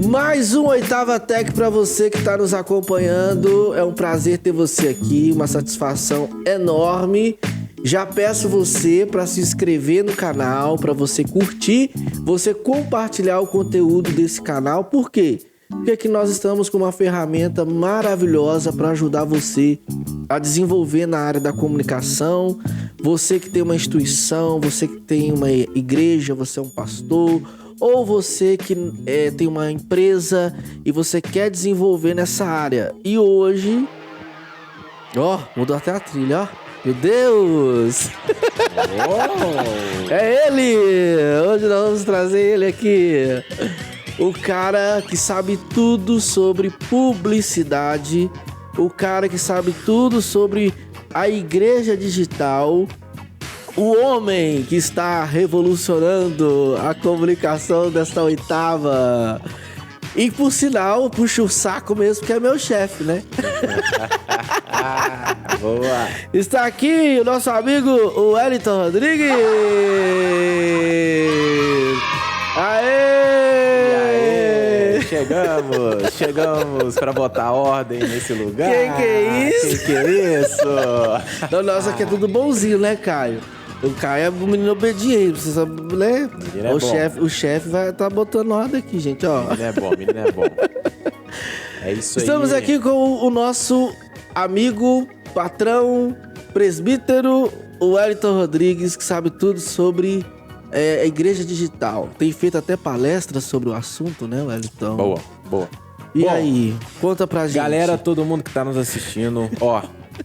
Mais um Oitava Tech para você que está nos acompanhando. É um prazer ter você aqui, uma satisfação enorme. Já peço você para se inscrever no canal, para você curtir, você compartilhar o conteúdo desse canal. Por quê? Porque aqui nós estamos com uma ferramenta maravilhosa para ajudar você a desenvolver na área da comunicação. Você que tem uma instituição, você que tem uma igreja, você é um pastor, ou você que tem uma empresa e você quer desenvolver nessa área. E hoje... mudou até a trilha, Meu Deus! É ele! Hoje nós vamos trazer ele aqui. O cara que sabe tudo sobre publicidade. O cara que sabe tudo sobre a igreja digital. O homem que está revolucionando a comunicação desta oitava. E por sinal, puxa o saco mesmo, que é meu chefe, né? Boa! Está aqui o nosso amigo Wellington Rodrigues! Aê! Chegamos para botar ordem nesse lugar. Que é isso? Que é isso? Não, nossa, aqui é tudo bonzinho, né, Caio? O Caio é um menino obediente, você sabe, né? O chefe vai estar botando ordem aqui, gente, ó. Menino é bom. É isso aí. Estamos aqui com o nosso amigo, patrão, presbítero, o Wellington Rodrigues, que sabe tudo sobre a igreja digital. Tem feito até palestras sobre o assunto, né, Wellington? Boa. E aí, conta pra gente. Galera, todo mundo que tá nos assistindo,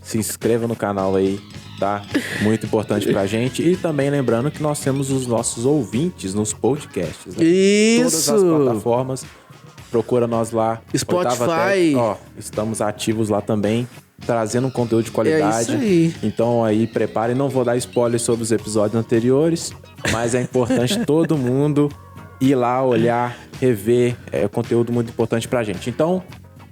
se inscreva no canal aí, tá? Muito importante pra gente. E também lembrando que nós temos os nossos ouvintes nos podcasts, né? Isso! Todas as plataformas. Procura nós lá. Spotify. Estamos ativos lá também, trazendo um conteúdo de qualidade. É isso aí. Então aí, prepare. Não vou dar spoiler sobre os episódios anteriores, mas é importante todo mundo ir lá, olhar, rever. É conteúdo muito importante pra gente. Então,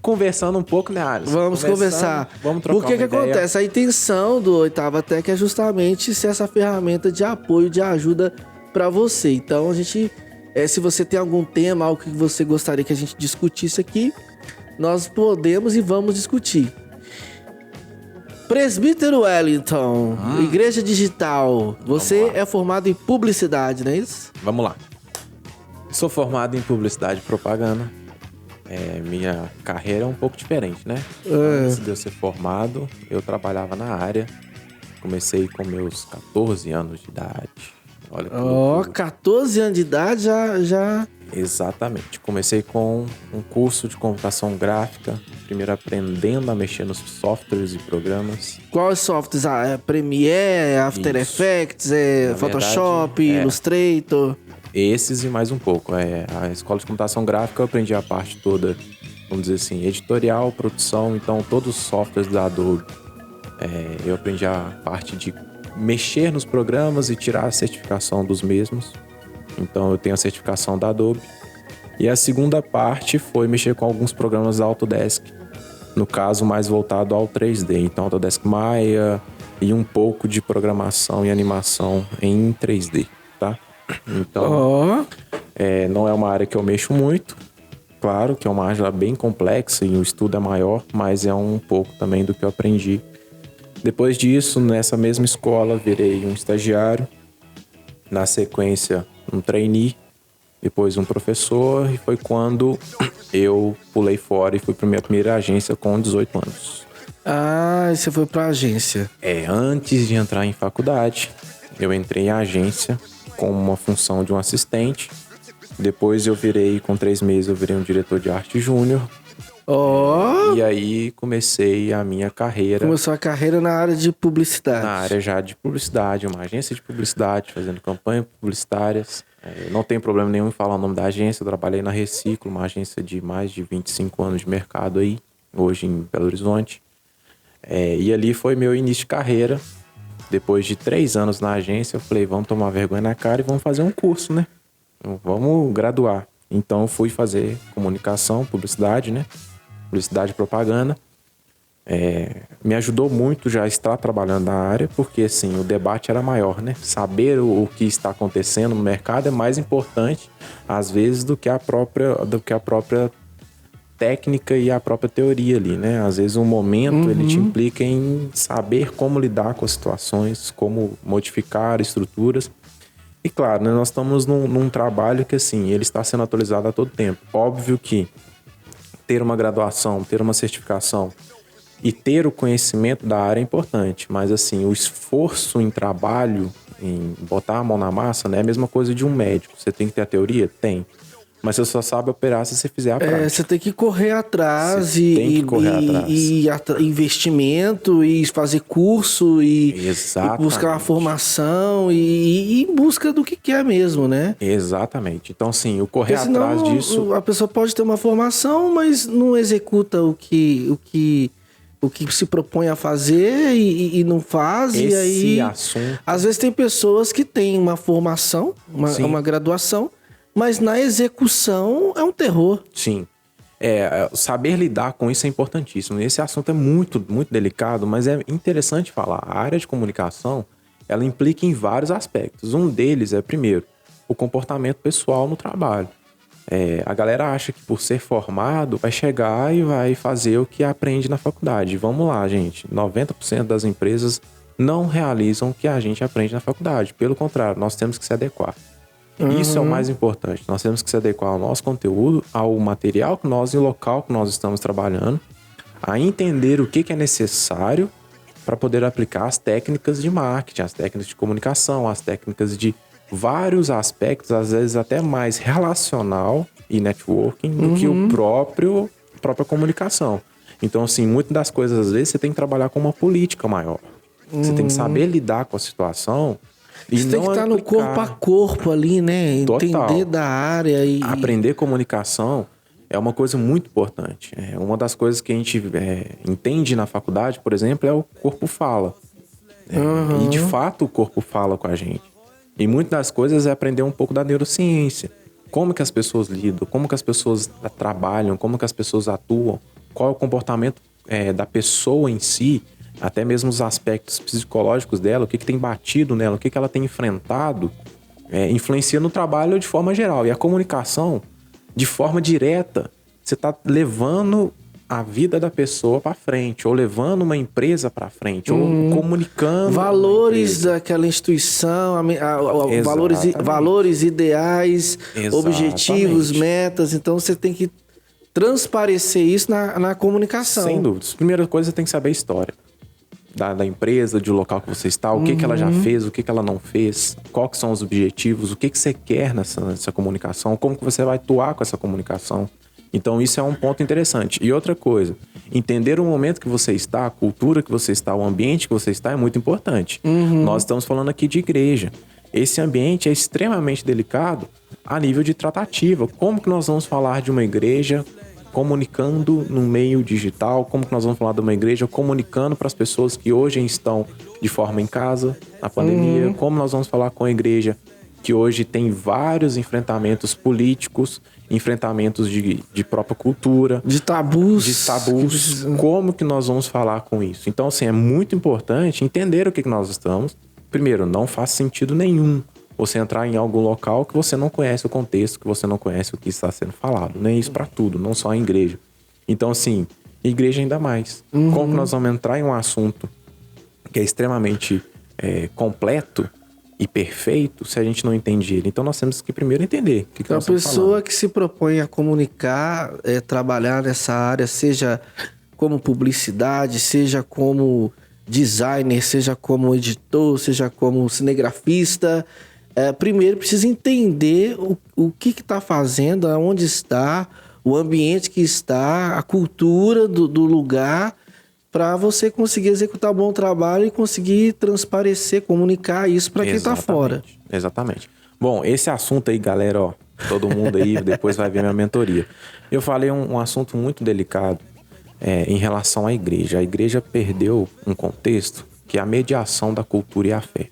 conversando um pouco, né, Alisson? Vamos conversar. Vamos trocar Porque que acontece? A intenção do Oitava Tech é justamente ser essa ferramenta de apoio, de ajuda pra você. Então, a gente... se você tem algum tema, algo que você gostaria que a gente discutisse aqui, nós podemos e vamos discutir. Presbítero Wellington, Igreja Digital. Você é formado em publicidade, não é isso? Vamos lá. Sou formado em publicidade e propaganda. Minha carreira é um pouco diferente, né? Antes de eu ser formado, eu trabalhava na área. Comecei com meus 14 anos de idade. Olha que loucura. 14 anos de idade já... Exatamente. Comecei com um curso de computação gráfica. Primeiro aprendendo a mexer nos softwares e programas. Quais softwares? Premiere, After Effects, Photoshop, Illustrator? Esses e mais um pouco. A escola de computação gráfica eu aprendi a parte toda, vamos dizer assim, editorial, produção. Então todos os softwares da Adobe. Eu aprendi a parte de mexer nos programas e tirar a certificação dos mesmos. Então eu tenho a certificação da Adobe. E a segunda parte foi mexer com alguns programas da Autodesk, no caso mais voltado ao 3D. Então Autodesk Maya e um pouco de programação e animação em 3D, tá? Então não é uma área que eu mexo muito. Claro que é uma área bem complexa e o estudo é maior, mas é um pouco também do que eu aprendi. Depois disso, nessa mesma escola, virei um estagiário. Na sequência, um trainee. Depois um professor. E foi quando eu pulei fora e fui para minha primeira agência com 18 anos. Você foi para a agência. Antes de entrar em faculdade, eu entrei em agência com uma função de um assistente. Depois com 3 meses, eu virei um diretor de arte júnior. E aí comecei a minha carreira. Começou a carreira na área de publicidade. Na área já de publicidade, uma agência de publicidade, fazendo campanhas publicitárias. Eu não tenho problema nenhum em falar o nome da agência. Eu trabalhei na Reciclo, uma agência de mais de 25 anos de mercado aí, hoje em Belo Horizonte. E ali foi meu início de carreira. Depois de 3 anos na agência, eu falei, vamos tomar vergonha na cara e vamos fazer um curso, né? Vamos graduar. Então eu fui fazer comunicação, publicidade, né? Publicidade e propaganda. Me ajudou muito já estar trabalhando na área, porque assim, o debate era maior, né? Saber o que está acontecendo no mercado é mais importante, às vezes, do que a própria técnica e a própria teoria ali, né? Às vezes um momento ele te implica em saber como lidar com as situações, como modificar estruturas. E claro, né, nós estamos num trabalho que assim, ele está sendo atualizado a todo tempo. Óbvio que ter uma graduação, ter uma certificação e ter o conhecimento da área é importante, mas assim, o esforço em trabalho, em botar a mão na massa, né, é a mesma coisa de um médico. Você tem que ter a teoria? Tem. Mas você só sabe operar se você fizer a prática. Você tem que correr atrás atrás. Investimento e fazer curso e buscar uma formação e em busca do que quer mesmo, né? Exatamente. Então, assim, o correr atrás disso... A pessoa pode ter uma formação, mas não executa o que se propõe a fazer e não faz. Esse e aí, assunto... Às vezes tem pessoas que têm uma formação, uma graduação, mas na execução é um terror. Sim. Saber lidar com isso é importantíssimo. Esse assunto é muito, muito delicado, mas é interessante falar. A área de comunicação, ela implica em vários aspectos. Um deles é, primeiro, o comportamento pessoal no trabalho. A galera acha que por ser formado vai chegar e vai fazer o que aprende na faculdade. Vamos lá, gente. 90% das empresas não realizam o que a gente aprende na faculdade. Pelo contrário, nós temos que se adequar. Isso é o mais importante. Nós temos que se adequar ao nosso conteúdo, ao material e o local que nós estamos trabalhando, a entender o que é necessário para poder aplicar as técnicas de marketing, as técnicas de comunicação, as técnicas de vários aspectos, às vezes até mais relacional e networking do que a própria comunicação. Então, assim, muitas das coisas, às vezes, você tem que trabalhar com uma política maior. Você tem que saber lidar com a situação. Você tem que estar no corpo a corpo ali, né? Entender da área e... Aprender comunicação é uma coisa muito importante. Uma das coisas que a gente entende na faculdade, por exemplo, é o corpo fala. E, de fato, o corpo fala com a gente. E muitas das coisas é aprender um pouco da neurociência. Como que as pessoas lidam, como que as pessoas trabalham, como que as pessoas atuam, qual é o comportamento da pessoa em si, até mesmo os aspectos psicológicos dela, o que tem batido nela, o que ela tem enfrentado, influencia no trabalho de forma geral. E a comunicação, de forma direta, você está levando a vida da pessoa para frente, ou levando uma empresa para frente, ou comunicando valores daquela instituição, valores ideais, objetivos, metas. Então você tem que transparecer isso na comunicação. Sem dúvida. Primeira coisa, você tem que saber a história da empresa, do local que você está, o que ela já fez, o que ela não fez, quais que são os objetivos, o que você quer nessa comunicação, como que você vai atuar com essa comunicação. Então isso é um ponto interessante. E outra coisa, entender o momento que você está, a cultura que você está, o ambiente que você está é muito importante. Nós estamos falando aqui de igreja. Esse ambiente é extremamente delicado a nível de tratativa. Como que nós vamos falar de uma igreja comunicando no meio digital? Como que nós vamos falar de uma igreja comunicando para as pessoas que hoje estão de forma em casa, na pandemia? Como nós vamos falar com a igreja que hoje tem vários enfrentamentos políticos, enfrentamentos de própria cultura, de tabus. Como que nós vamos falar com isso? Então, assim, é muito importante entender o que nós estamos. Primeiro, não faz sentido nenhum você entrar em algum local que você não conhece o contexto, que você não conhece o que está sendo falado. Nem isso para tudo, não só em igreja. Então, assim, igreja ainda mais. Como que nós vamos entrar em um assunto que é extremamente completo e perfeito se a gente não entende ele? Então nós temos que primeiro entender o que então, nós estamos falando. A pessoa que se propõe a comunicar, trabalhar nessa área, seja como publicidade, seja como designer, seja como editor, seja como cinegrafista, primeiro precisa entender o que está fazendo, aonde está, o ambiente que está, a cultura do lugar, para você conseguir executar um bom trabalho e conseguir transparecer, comunicar isso para quem está fora. Exatamente. Bom, esse assunto aí, galera, ó, todo mundo aí depois vai ver minha mentoria. Eu falei um assunto muito delicado em relação à igreja. A igreja perdeu um contexto que é a mediação da cultura e a fé.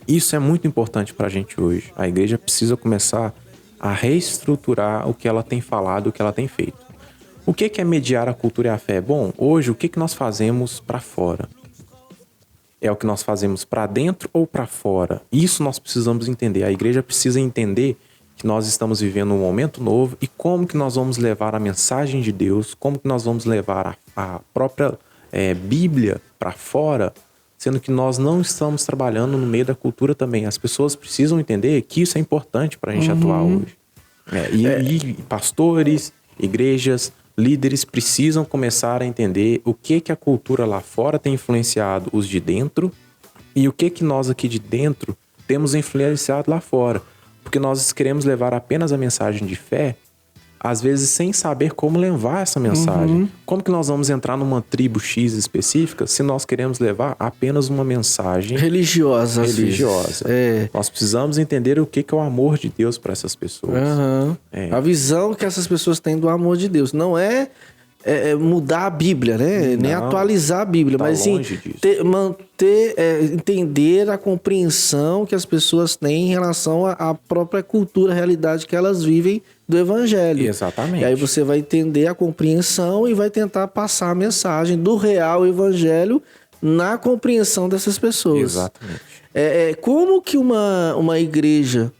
Isso é muito importante para a gente hoje. A igreja precisa começar a reestruturar o que ela tem falado, o que ela tem feito. O que é mediar a cultura e a fé? Bom, hoje o que nós fazemos para fora? É o que nós fazemos para dentro ou para fora? Isso nós precisamos entender. A igreja precisa entender que nós estamos vivendo um momento novo e como que nós vamos levar a mensagem de Deus, como que nós vamos levar a própria Bíblia para fora, sendo que nós não estamos trabalhando no meio da cultura também. As pessoas precisam entender que isso é importante para a gente atuar hoje. E pastores, igrejas, líderes precisam começar a entender o que a cultura lá fora tem influenciado os de dentro e o que nós aqui de dentro temos influenciado lá fora. Porque nós queremos levar apenas a mensagem de fé, às vezes sem saber como levar essa mensagem. Como que nós vamos entrar numa tribo X específica se nós queremos levar apenas uma mensagem religiosa? Nós precisamos entender o que é o amor de Deus para essas pessoas. A visão que essas pessoas têm do amor de Deus. Não é mudar a Bíblia, né? Nem atualizar a Bíblia, mas sim entender a compreensão que as pessoas têm em relação à própria cultura, a realidade que elas vivem do Evangelho. Exatamente. E aí você vai entender a compreensão e vai tentar passar a mensagem do real Evangelho na compreensão dessas pessoas. Exatamente. Como que uma igreja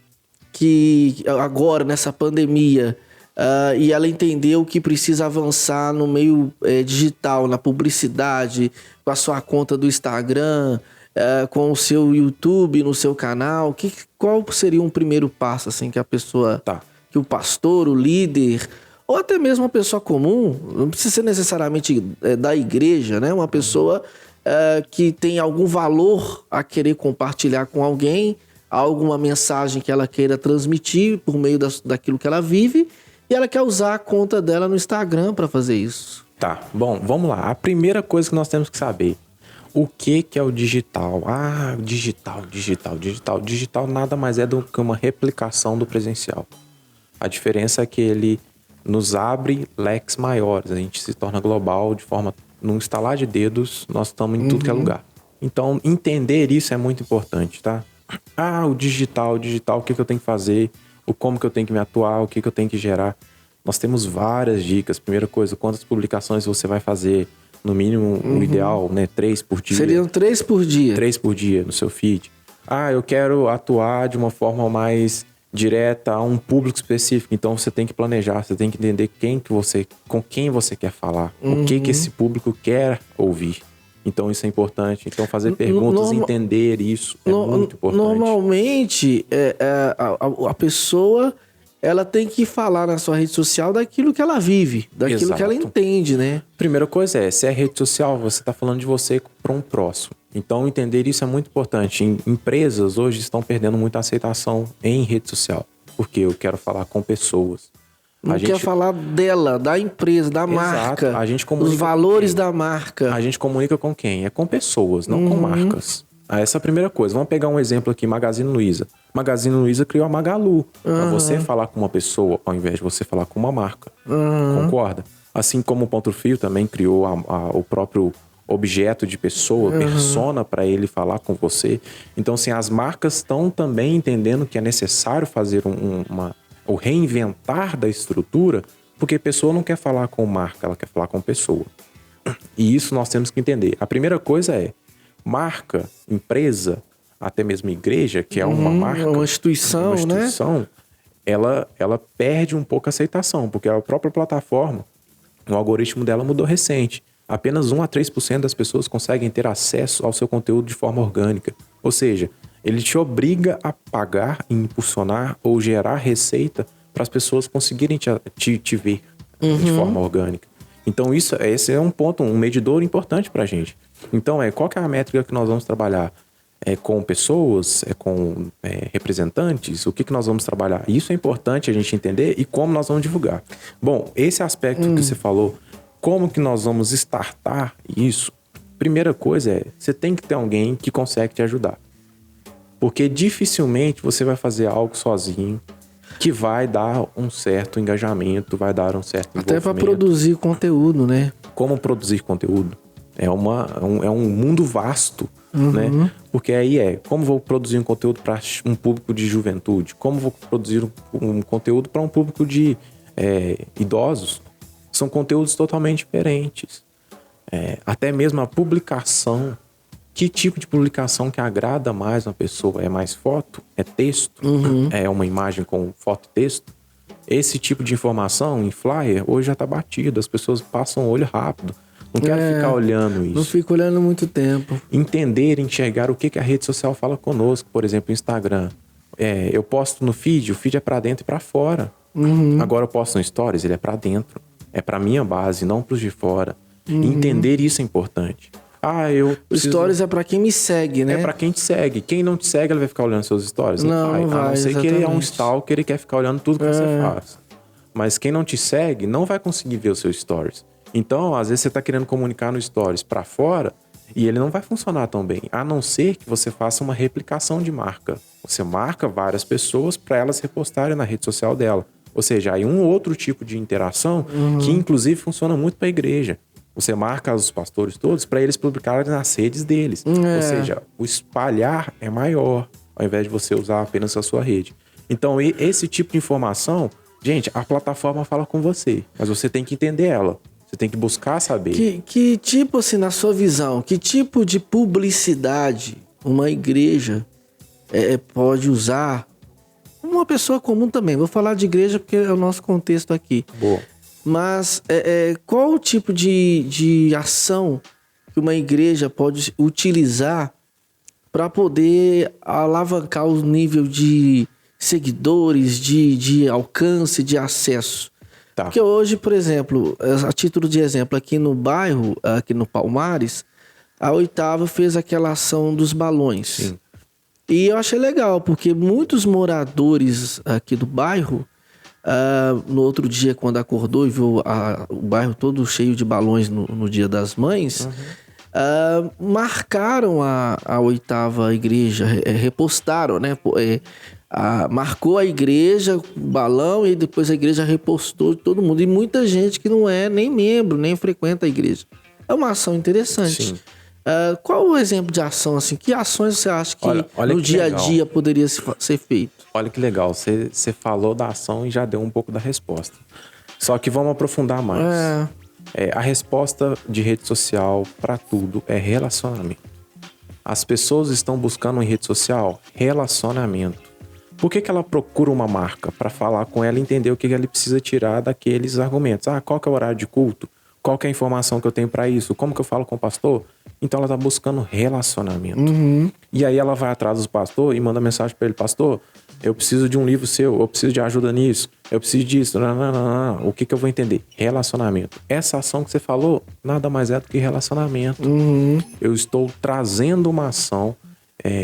que agora, nessa pandemia, e ela entendeu que precisa avançar no meio digital, na publicidade, com a sua conta do Instagram, com o seu YouTube, no seu canal, qual seria um primeiro passo assim que a pessoa, que o pastor, o líder, ou até mesmo uma pessoa comum, não precisa ser necessariamente da igreja, né? Uma pessoa que tem algum valor a querer compartilhar com alguém, alguma mensagem que ela queira transmitir por meio daquilo que ela vive, e ela quer usar a conta dela no Instagram para fazer isso. Tá, bom, vamos lá. A primeira coisa que nós temos que saber, o que é o digital? Digital nada mais é do que uma replicação do presencial. A diferença é que ele nos abre leques maiores, a gente se torna global de forma, num estalar de dedos, nós estamos em tudo que é lugar. Então, entender isso é muito importante, tá? O digital, o que eu tenho que fazer? Como que eu tenho que me atuar, o que eu tenho que gerar. Nós temos várias dicas. Primeira coisa, quantas publicações você vai fazer? No mínimo, o ideal, né? 3 por dia. Seriam 3 por dia? 3 por dia no seu feed. Eu quero atuar de uma forma mais direta a um público específico. Então, você tem que planejar, você tem que entender com quem você quer falar. O que esse público quer ouvir. Então, isso é importante. Então, fazer perguntas, entender isso é muito importante. Normalmente, a pessoa, ela tem que falar na sua rede social daquilo que ela vive, daquilo que ela entende, né? Primeira coisa se é rede social, você está falando de você para um próximo. Então, entender isso é muito importante. Empresas hoje estão perdendo muita aceitação em rede social, porque eu quero falar com pessoas. Não quer falar dela, da empresa, da marca, a gente comunica os valores da marca. A gente comunica com quem? É com pessoas, não com marcas. Essa é a primeira coisa. Vamos pegar um exemplo aqui, Magazine Luiza. Magazine Luiza criou a Magalu. Para você falar com uma pessoa, ao invés de você falar com uma marca. Concorda? Assim como o Ponto Frio também criou o próprio objeto de pessoa, persona, para ele falar com você. Então, assim, as marcas estão também entendendo que é necessário fazer o reinventar da estrutura, porque a pessoa não quer falar com marca, ela quer falar com pessoa. E isso nós temos que entender. A primeira coisa marca, empresa, até mesmo igreja, que é uma marca, uma instituição, né? Ela perde um pouco a aceitação, porque a própria plataforma, o algoritmo dela mudou recente. Apenas 1 a 3% das pessoas conseguem ter acesso ao seu conteúdo de forma orgânica. Ou seja, ele te obriga a pagar, impulsionar ou gerar receita para as pessoas conseguirem te ver de forma orgânica. Então, esse é um ponto, um medidor importante para a gente. Então, qual que é a métrica que nós vamos trabalhar? É com pessoas? É com representantes? O que nós vamos trabalhar? Isso é importante a gente entender e como nós vamos divulgar. Bom, esse aspecto que você falou, como que nós vamos startar isso? Primeira coisa você tem que ter alguém que consegue te ajudar. Porque dificilmente você vai fazer algo sozinho que vai dar um certo engajamento, vai dar um certo envolvimento. Até para produzir conteúdo, né? Como produzir conteúdo? É um mundo vasto, né? Porque aí como vou produzir um conteúdo para um público de juventude? Como vou produzir um conteúdo para um público de idosos? São conteúdos totalmente diferentes. Até mesmo a publicação. Que tipo de publicação que agrada mais uma pessoa? É mais foto? É texto? É uma imagem com foto e texto? Esse tipo de informação em flyer hoje já está batido. As pessoas passam o olho rápido. Não quero ficar olhando isso. Não fico olhando muito tempo. Entender, enxergar o que a rede social fala conosco. Por exemplo, o Instagram. Eu posto no feed, o feed é para dentro e para fora. Agora eu posto no Stories, ele é para dentro. É para minha base, não para os de fora. Entender isso é importante. O Stories é pra quem me segue, né? É pra quem te segue. Quem não te segue, ele vai ficar olhando seus stories? Não vai. A não ser exatamente. que ele é um stalker, ele quer ficar olhando tudo que você faz. Mas quem não te segue, não vai conseguir ver os seus stories. Então, às vezes você tá querendo comunicar no stories pra fora e ele não vai funcionar tão bem. A não ser que você faça uma replicação de marca. Você marca várias pessoas para elas repostarem na rede social dela. Ou seja, aí um outro tipo de interação que inclusive funciona muito pra igreja. Você marca os pastores todos para eles publicarem nas redes deles. Ou seja, o espalhar é maior, ao invés de você usar apenas a sua rede. Então, esse tipo de informação, gente, a plataforma fala com você, mas você tem que entender ela. Você tem que buscar saber. Que tipo, assim, na sua visão, que tipo de publicidade uma igreja pode usar? Uma pessoa comum também. Vou falar de igreja porque é o nosso contexto aqui. Boa. Mas qual o tipo de ação que uma igreja pode utilizar para poder alavancar o nível de seguidores, de alcance, de acesso? Tá. Porque hoje, por exemplo, a título de exemplo, aqui no bairro, aqui no Palmares, a Oitava fez aquela ação dos balões. Sim. E eu achei legal, porque muitos moradores aqui do bairro... no outro dia, quando acordou e viu o bairro todo cheio de balões no Dia das Mães, marcaram a Oitava igreja, repostaram, né? Marcou a igreja, o balão, e depois a igreja repostou todo mundo. E muita gente que não é nem membro, nem frequenta a igreja. É uma ação interessante. Sim. Qual o exemplo de ação, assim? Que ações você acha que olha no que dia legal. a dia poderia ser feito? Olha que legal, você falou da ação e já deu um pouco da resposta. Só que vamos aprofundar mais. A resposta de rede social para tudo é relacionamento. As pessoas estão buscando em rede social relacionamento. Por que ela procura uma marca? Para falar com ela e entender o que ela precisa tirar daqueles argumentos. Qual que é o horário de culto? Qual que é a informação que eu tenho para isso? Como que eu falo com o pastor? Então ela está buscando relacionamento. E aí ela vai atrás do pastor e manda mensagem para ele: pastor, eu preciso de um livro seu, eu preciso de ajuda nisso, eu preciso disso. Não. O que eu vou entender? Relacionamento. Essa ação que você falou nada mais é do que relacionamento. Eu estou trazendo uma ação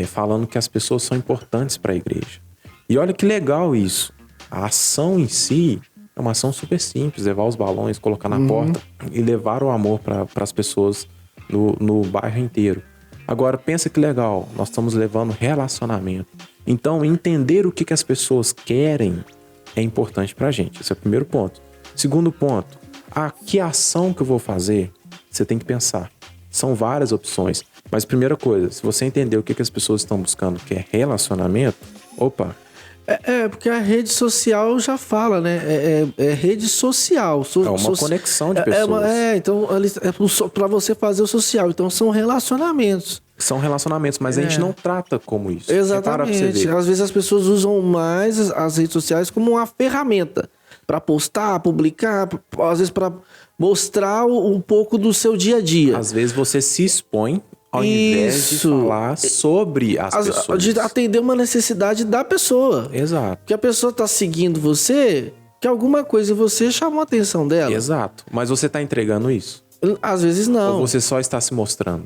falando que as pessoas são importantes para a igreja. E olha que legal isso. A ação em si é uma ação super simples: levar os balões, colocar na porta e levar o amor para as pessoas no bairro inteiro. Agora, pensa que legal, nós estamos levando relacionamento. Então, entender o que as pessoas querem é importante pra gente. Esse é o primeiro ponto. Segundo ponto, que ação que eu vou fazer? Você tem que pensar. São várias opções. Mas primeira coisa, se você entender o que as pessoas estão buscando, que é relacionamento, porque a rede social já fala, né? É rede social. É uma conexão de pessoas. Então, para você fazer o social. Então, são relacionamentos. São relacionamentos, mas a gente não trata como isso. Exatamente. Às vezes as pessoas usam mais as redes sociais como uma ferramenta para postar, publicar, às vezes para mostrar um pouco do seu dia a dia. Às vezes você se expõe ao invés de falar sobre as pessoas. De atender uma necessidade da pessoa. Exato. Porque a pessoa está seguindo você, que alguma coisa em você chamou a atenção dela. Exato. Mas você está entregando isso? Às vezes não. Ou você só está se mostrando?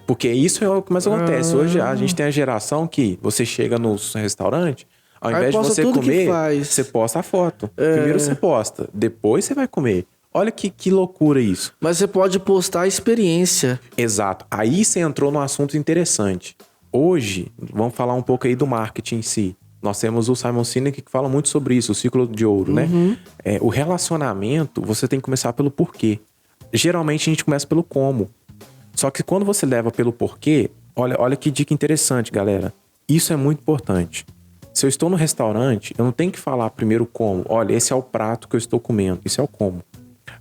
Porque isso é o que mais acontece. Hoje a gente tem a geração que você chega no restaurante, ao invés de você comer, você posta a foto. Primeiro você posta, depois você vai comer. Olha que loucura isso. Mas você pode postar a experiência. Exato. Aí você entrou num assunto interessante. Hoje, vamos falar um pouco aí do marketing em si. Nós temos o Simon Sinek que fala muito sobre isso, o ciclo de ouro, né? O relacionamento, você tem que começar pelo porquê. Geralmente a gente começa pelo como. Só que quando você leva pelo porquê, olha que dica interessante, galera. Isso é muito importante. Se eu estou no restaurante, eu não tenho que falar primeiro como. Olha, esse é o prato que eu estou comendo. Isso é o como.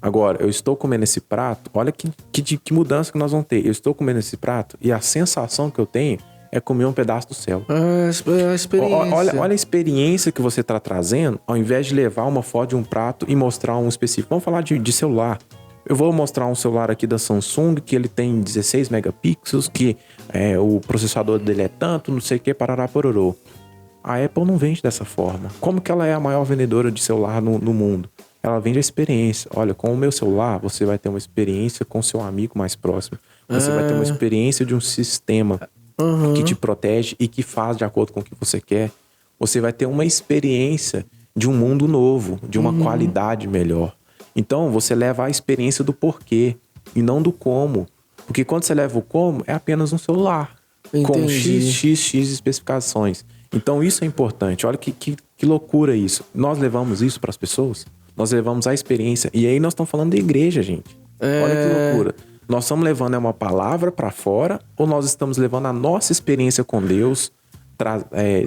Agora, eu estou comendo esse prato, olha que mudança que nós vamos ter. Eu estou comendo esse prato e a sensação que eu tenho é comer um pedaço do céu. A experiência. Olha a experiência que você está trazendo, ao invés de levar uma foto de um prato e mostrar um específico. Vamos falar de celular. Eu vou mostrar um celular aqui da Samsung, que ele tem 16 megapixels, que o processador dele é tanto, não sei o que, parará, pororô. A Apple não vende dessa forma. Como que ela é a maior vendedora de celular no mundo? Ela vende a experiência. Olha, com o meu celular, você vai ter uma experiência com o seu amigo mais próximo. Você vai ter uma experiência de um sistema que te protege e que faz de acordo com o que você quer. Você vai ter uma experiência de um mundo novo, de uma qualidade melhor. Então, você leva a experiência do porquê e não do como. Porque quando você leva o como, é apenas um celular. Com x especificações. Então, isso é importante. Olha que loucura isso. Nós levamos isso para as pessoas. Nós levamos a experiência. E aí nós estamos falando de igreja, gente. Olha que loucura. Nós estamos levando uma palavra para fora ou nós estamos levando a nossa experiência com Deus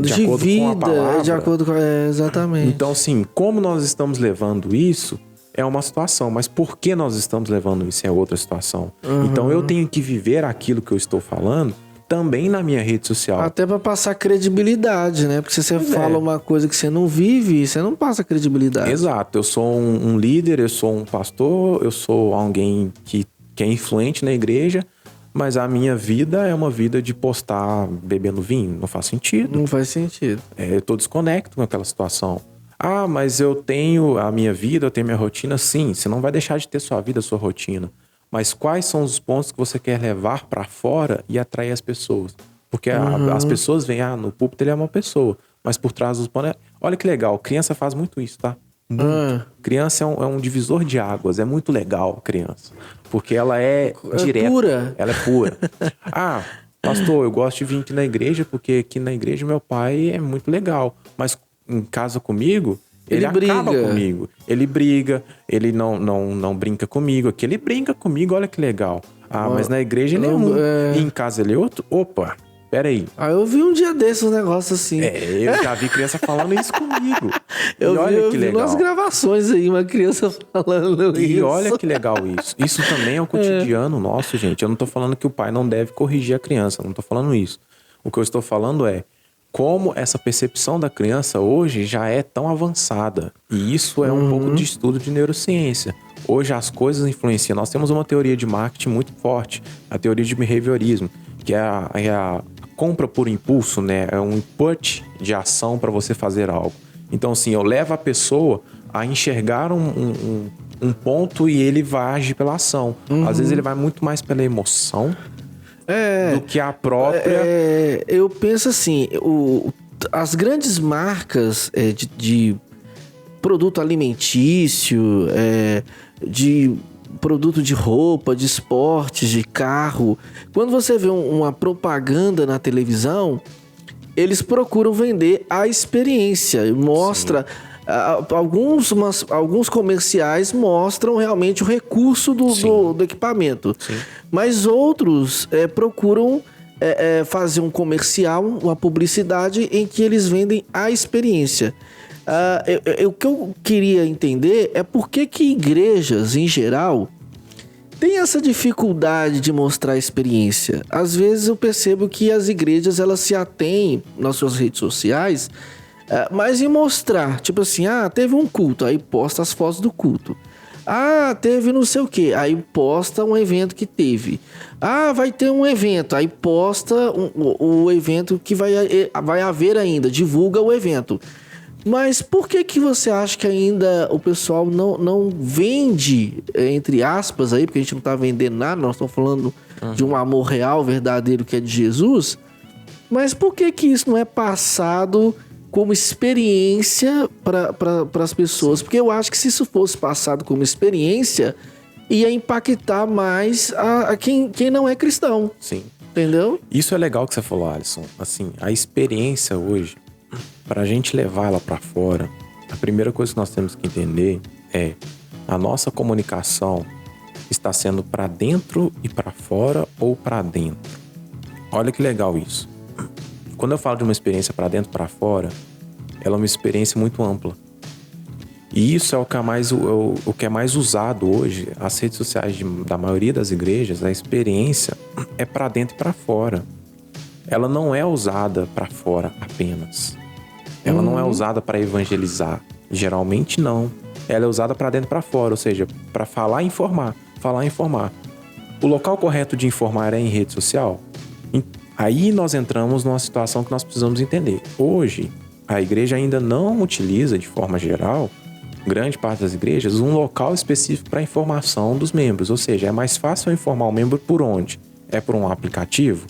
de acordo com a palavra? De acordo com... exatamente. Então, assim, como nós estamos levando isso é uma situação. Mas por que nós estamos levando isso é outra situação. Então, eu tenho que viver aquilo que eu estou falando também na minha rede social. Até para passar credibilidade, né? Porque se você fala uma coisa que você não vive, você não passa credibilidade. Exato. Eu sou um líder, eu sou um pastor, eu sou alguém que é influente na igreja, mas a minha vida é uma vida de postar bebendo vinho. Não faz sentido. Não faz sentido. Eu tô desconecto com aquela situação. Ah, mas eu tenho a minha vida, eu tenho minha rotina. Sim, você não vai deixar de ter sua vida, sua rotina. Mas quais são os pontos que você quer levar para fora e atrair as pessoas? Porque as pessoas veem, no púlpito ele é uma pessoa, mas por trás dos panos... Olha que legal, criança faz muito isso, tá? Muito. Criança é um divisor de águas, é muito legal a criança. Porque ela é direta. Pura. Ela é pura. Pastor, eu gosto de vir aqui na igreja porque aqui na igreja meu pai é muito legal. Mas em casa comigo... Ele acaba comigo. Ele briga, ele não brinca comigo. Aqui ele brinca comigo, olha que legal. Mas na igreja ele é um. E em casa ele é outro? Opa, peraí. Eu vi um dia desses um negócio assim. Eu já vi criança falando isso comigo. Eu vi umas gravações aí, uma criança falando isso. E olha que legal isso. Isso também é o cotidiano nosso, gente. Eu não tô falando que o pai não deve corrigir a criança, não tô falando isso. O que eu estou falando é como essa percepção da criança hoje já é tão avançada. E isso é um pouco de estudo de neurociência. Hoje as coisas influenciam. Nós temos uma teoria de marketing muito forte, a teoria de behaviorismo, que é a compra por impulso, né? É um input de ação para você fazer algo. Então, assim, eu levo a pessoa a enxergar um ponto e ele vai agir pela ação. Às vezes ele vai muito mais pela emoção do que a própria... eu penso assim, as grandes marcas de produto alimentício, de produto de roupa, de esportes, de carro, quando você vê uma propaganda na televisão, eles procuram vender a experiência. Mostra... Alguns comerciais mostram realmente o recurso do equipamento. Sim. Mas outros procuram fazer um comercial, uma publicidade em que eles vendem a experiência. O que eu queria entender é por que igrejas, em geral, têm essa dificuldade de mostrar a experiência. Às vezes eu percebo que as igrejas elas se atêm nas suas redes sociais, mas em mostrar, tipo assim, teve um culto, aí posta as fotos do culto. Teve não sei o que, aí posta um evento que teve. Vai ter um evento, aí posta o evento que vai haver ainda, divulga o evento. Mas por que você acha que ainda o pessoal não vende, entre aspas aí, porque a gente não tá vendendo nada, nós estamos falando de um amor real, verdadeiro, que é de Jesus. Mas por que isso não é passado como experiência para as pessoas? Porque eu acho que se isso fosse passado como experiência, ia impactar mais a quem não é cristão. Sim. Entendeu? Isso é legal que você falou, Alisson. Assim, a experiência hoje, para a gente levar ela para fora, a primeira coisa que nós temos que entender é a nossa comunicação está sendo para dentro e para fora ou para dentro. Olha que legal isso. Quando eu falo de uma experiência para dentro e para fora, ela é uma experiência muito ampla. E isso é o que é mais usado hoje. As redes sociais da maioria das igrejas, a experiência é para dentro e para fora. Ela não é usada para fora apenas. Ela não é usada para evangelizar. Geralmente não. Ela é usada para dentro e para fora, ou seja, para falar e informar. Falar e informar. O local correto de informar é em rede social? Aí nós entramos numa situação que nós precisamos entender. Hoje, a igreja ainda não utiliza, de forma geral, grande parte das igrejas, um local específico para informação dos membros. Ou seja, é mais fácil eu informar o membro por onde? É por um aplicativo?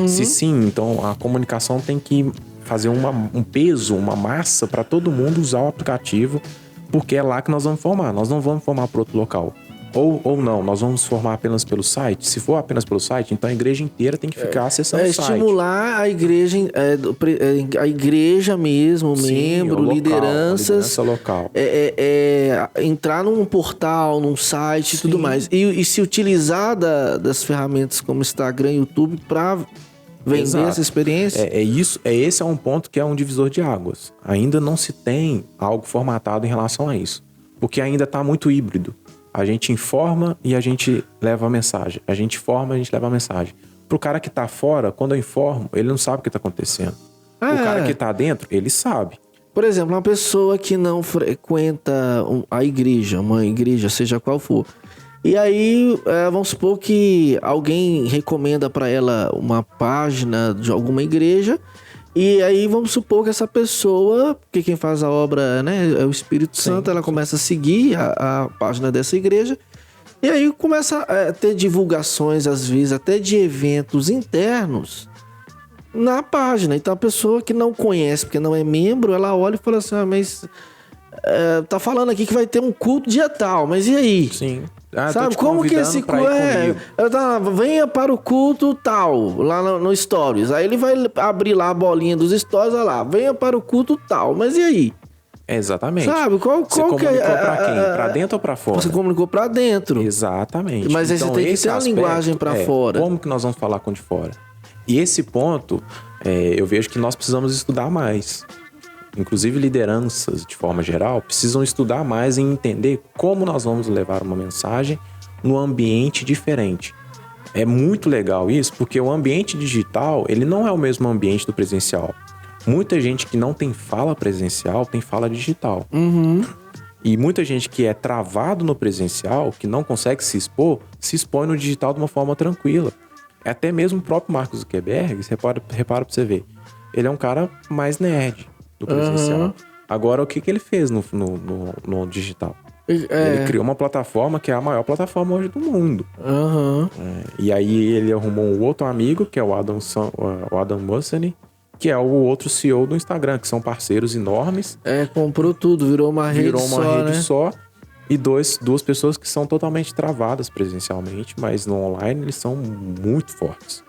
Se sim, então a comunicação tem que fazer um peso, uma massa para todo mundo usar o aplicativo, porque é lá que nós vamos informar. Nós não vamos informar para outro local. Ou não, nós vamos formar apenas pelo site. Se for apenas pelo site, então a igreja inteira tem que ficar acessando o site. Estimular a igreja, a igreja mesmo, Sim, membro, local, lideranças. liderança local. Entrar num portal, num site e tudo mais. E se utilizar das ferramentas como Instagram e YouTube para vender Exato. essa experiência. Esse é um ponto que é um divisor de águas. Ainda não se tem algo formatado em relação a isso. Porque ainda está muito híbrido. A gente informa e a gente leva a mensagem. A gente informa e a gente leva a mensagem. Pro cara que tá fora, quando eu informo, ele não sabe o que tá acontecendo. O cara que tá dentro, ele sabe. Por exemplo, uma pessoa que não frequenta a igreja, uma igreja, seja qual for. E aí, vamos supor que alguém recomenda para ela uma página de alguma igreja. E aí vamos supor que essa pessoa, porque quem faz a obra, né, é o Espírito Santo, ela começa a seguir a página dessa igreja. E aí começa a ter divulgações, às vezes, até de eventos internos na página. Então a pessoa que não conhece, porque não é membro, ela olha e fala assim, mas tá falando aqui que vai ter um culto dia tal, mas e aí? Sim. Sabe como que esse culto venha para o culto tal, lá no Stories. Aí ele vai abrir lá a bolinha dos Stories, olha lá, venha para o culto tal, mas e aí? Exatamente. Sabe, qual você comunicou pra quem? Pra dentro ou pra fora? Você comunicou pra dentro. Exatamente. Mas aí então, você tem que ter uma linguagem pra fora. Como que nós vamos falar com o de fora? E esse ponto, eu vejo que nós precisamos estudar mais. Inclusive lideranças, de forma geral, precisam estudar mais e entender como nós vamos levar uma mensagem num ambiente diferente. É muito legal isso, porque o ambiente digital, ele não é o mesmo ambiente do presencial. Muita gente que não tem fala presencial, tem fala digital. E muita gente que é travado no presencial, que não consegue se expõe no digital de uma forma tranquila. Até mesmo o próprio Mark Zuckerberg, você repara pra você ver, ele é um cara mais nerd do presencial. Agora, o que ele fez no digital? Ele criou uma plataforma que é a maior plataforma hoje do mundo. E aí ele arrumou um outro amigo, que é o Adam Mosseri, que é o outro CEO do Instagram, que são parceiros enormes. Comprou tudo, virou uma rede só. E duas pessoas que são totalmente travadas presencialmente, mas no online eles são muito fortes.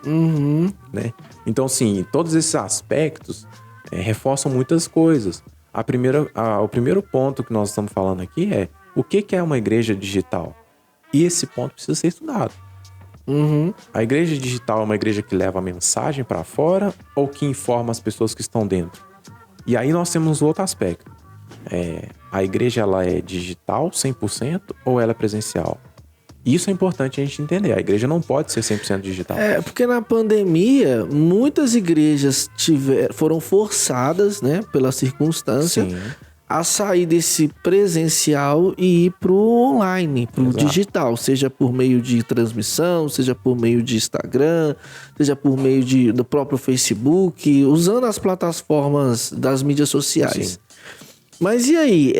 Né? Então, sim, todos esses aspectos reforçam muitas coisas. O primeiro ponto que nós estamos falando aqui é o que é uma igreja digital? E esse ponto precisa ser estudado. A igreja digital é uma igreja que leva a mensagem para fora ou que informa as pessoas que estão dentro? E aí nós temos outro aspecto. A igreja ela é digital 100% ou ela é presencial? Isso é importante a gente entender. A igreja não pode ser 100% digital. Porque na pandemia, muitas igrejas foram forçadas, né, pela circunstância, a sair desse presencial e ir pro online, pro digital. Seja por meio de transmissão, seja por meio de Instagram, seja por meio do próprio Facebook, usando as plataformas das mídias sociais. Mas e aí?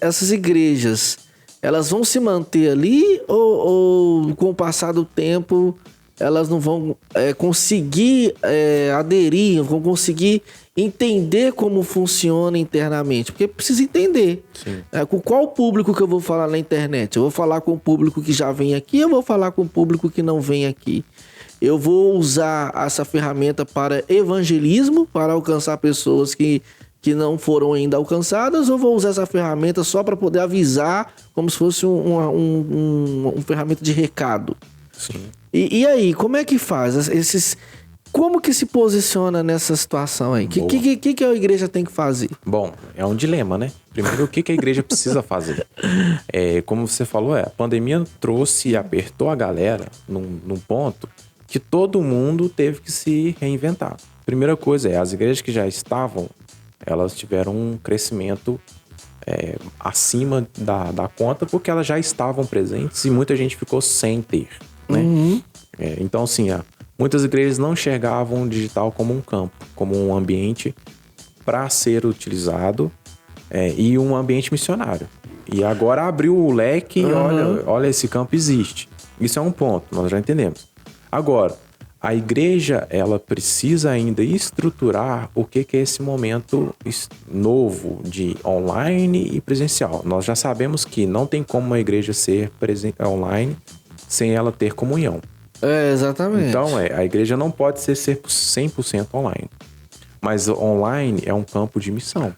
Essas igrejas, elas vão se manter ali ou com o passar do tempo elas não vão conseguir aderir, vão conseguir entender como funciona internamente? Porque precisa entender. Com qual público que eu vou falar na internet? Eu vou falar com o público que já vem aqui, eu vou falar com o público que não vem aqui? Eu vou usar essa ferramenta para evangelismo, para alcançar pessoas que não foram ainda alcançadas, ou vou usar essa ferramenta só para poder avisar, como se fosse uma ferramenta de recado? E aí, como é que faz? Como que se posiciona nessa situação aí? O que a igreja tem que fazer? Bom, é um dilema, né? Primeiro, o que a igreja precisa fazer? Como você falou, a pandemia trouxe e apertou a galera num ponto que todo mundo teve que se reinventar. Primeira coisa as igrejas que já estavam, elas tiveram um crescimento acima da conta, porque elas já estavam presentes e muita gente ficou sem ter, né? Então, assim, muitas igrejas não enxergavam o digital como um campo, como um ambiente para ser utilizado e um ambiente missionário. E agora abriu o leque e olha, esse campo existe. Isso é um ponto, nós já entendemos. Agora, a igreja, ela precisa ainda estruturar o que é esse momento novo de online e presencial. Nós já sabemos que não tem como uma igreja ser online sem ela ter comunhão. Exatamente. Então, a igreja não pode ser 100% online. Mas online é um campo de missão.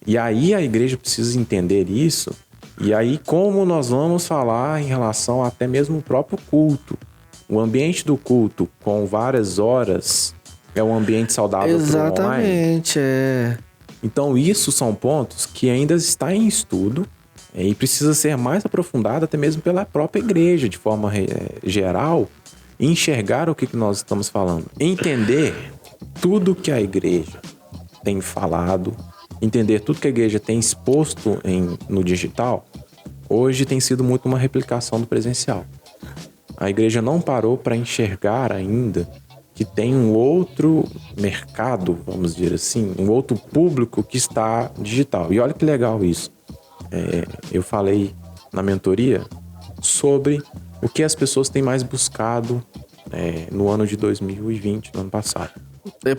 E aí a igreja precisa entender isso. E aí como nós vamos falar em relação até mesmo o próprio culto. O ambiente do culto com várias horas é um ambiente saudável para o online. Exatamente, Então, isso são pontos que ainda está em estudo e precisa ser mais aprofundado até mesmo pela própria igreja, de forma geral, enxergar o que nós estamos falando. Entender tudo que a igreja tem falado, entender tudo que a igreja tem exposto no digital, hoje tem sido muito uma replicação do presencial. A igreja não parou para enxergar ainda que tem um outro mercado, vamos dizer assim, um outro público que está digital. E olha que legal isso. Eu falei na mentoria sobre o que as pessoas têm buscado no ano de 2020, no ano passado.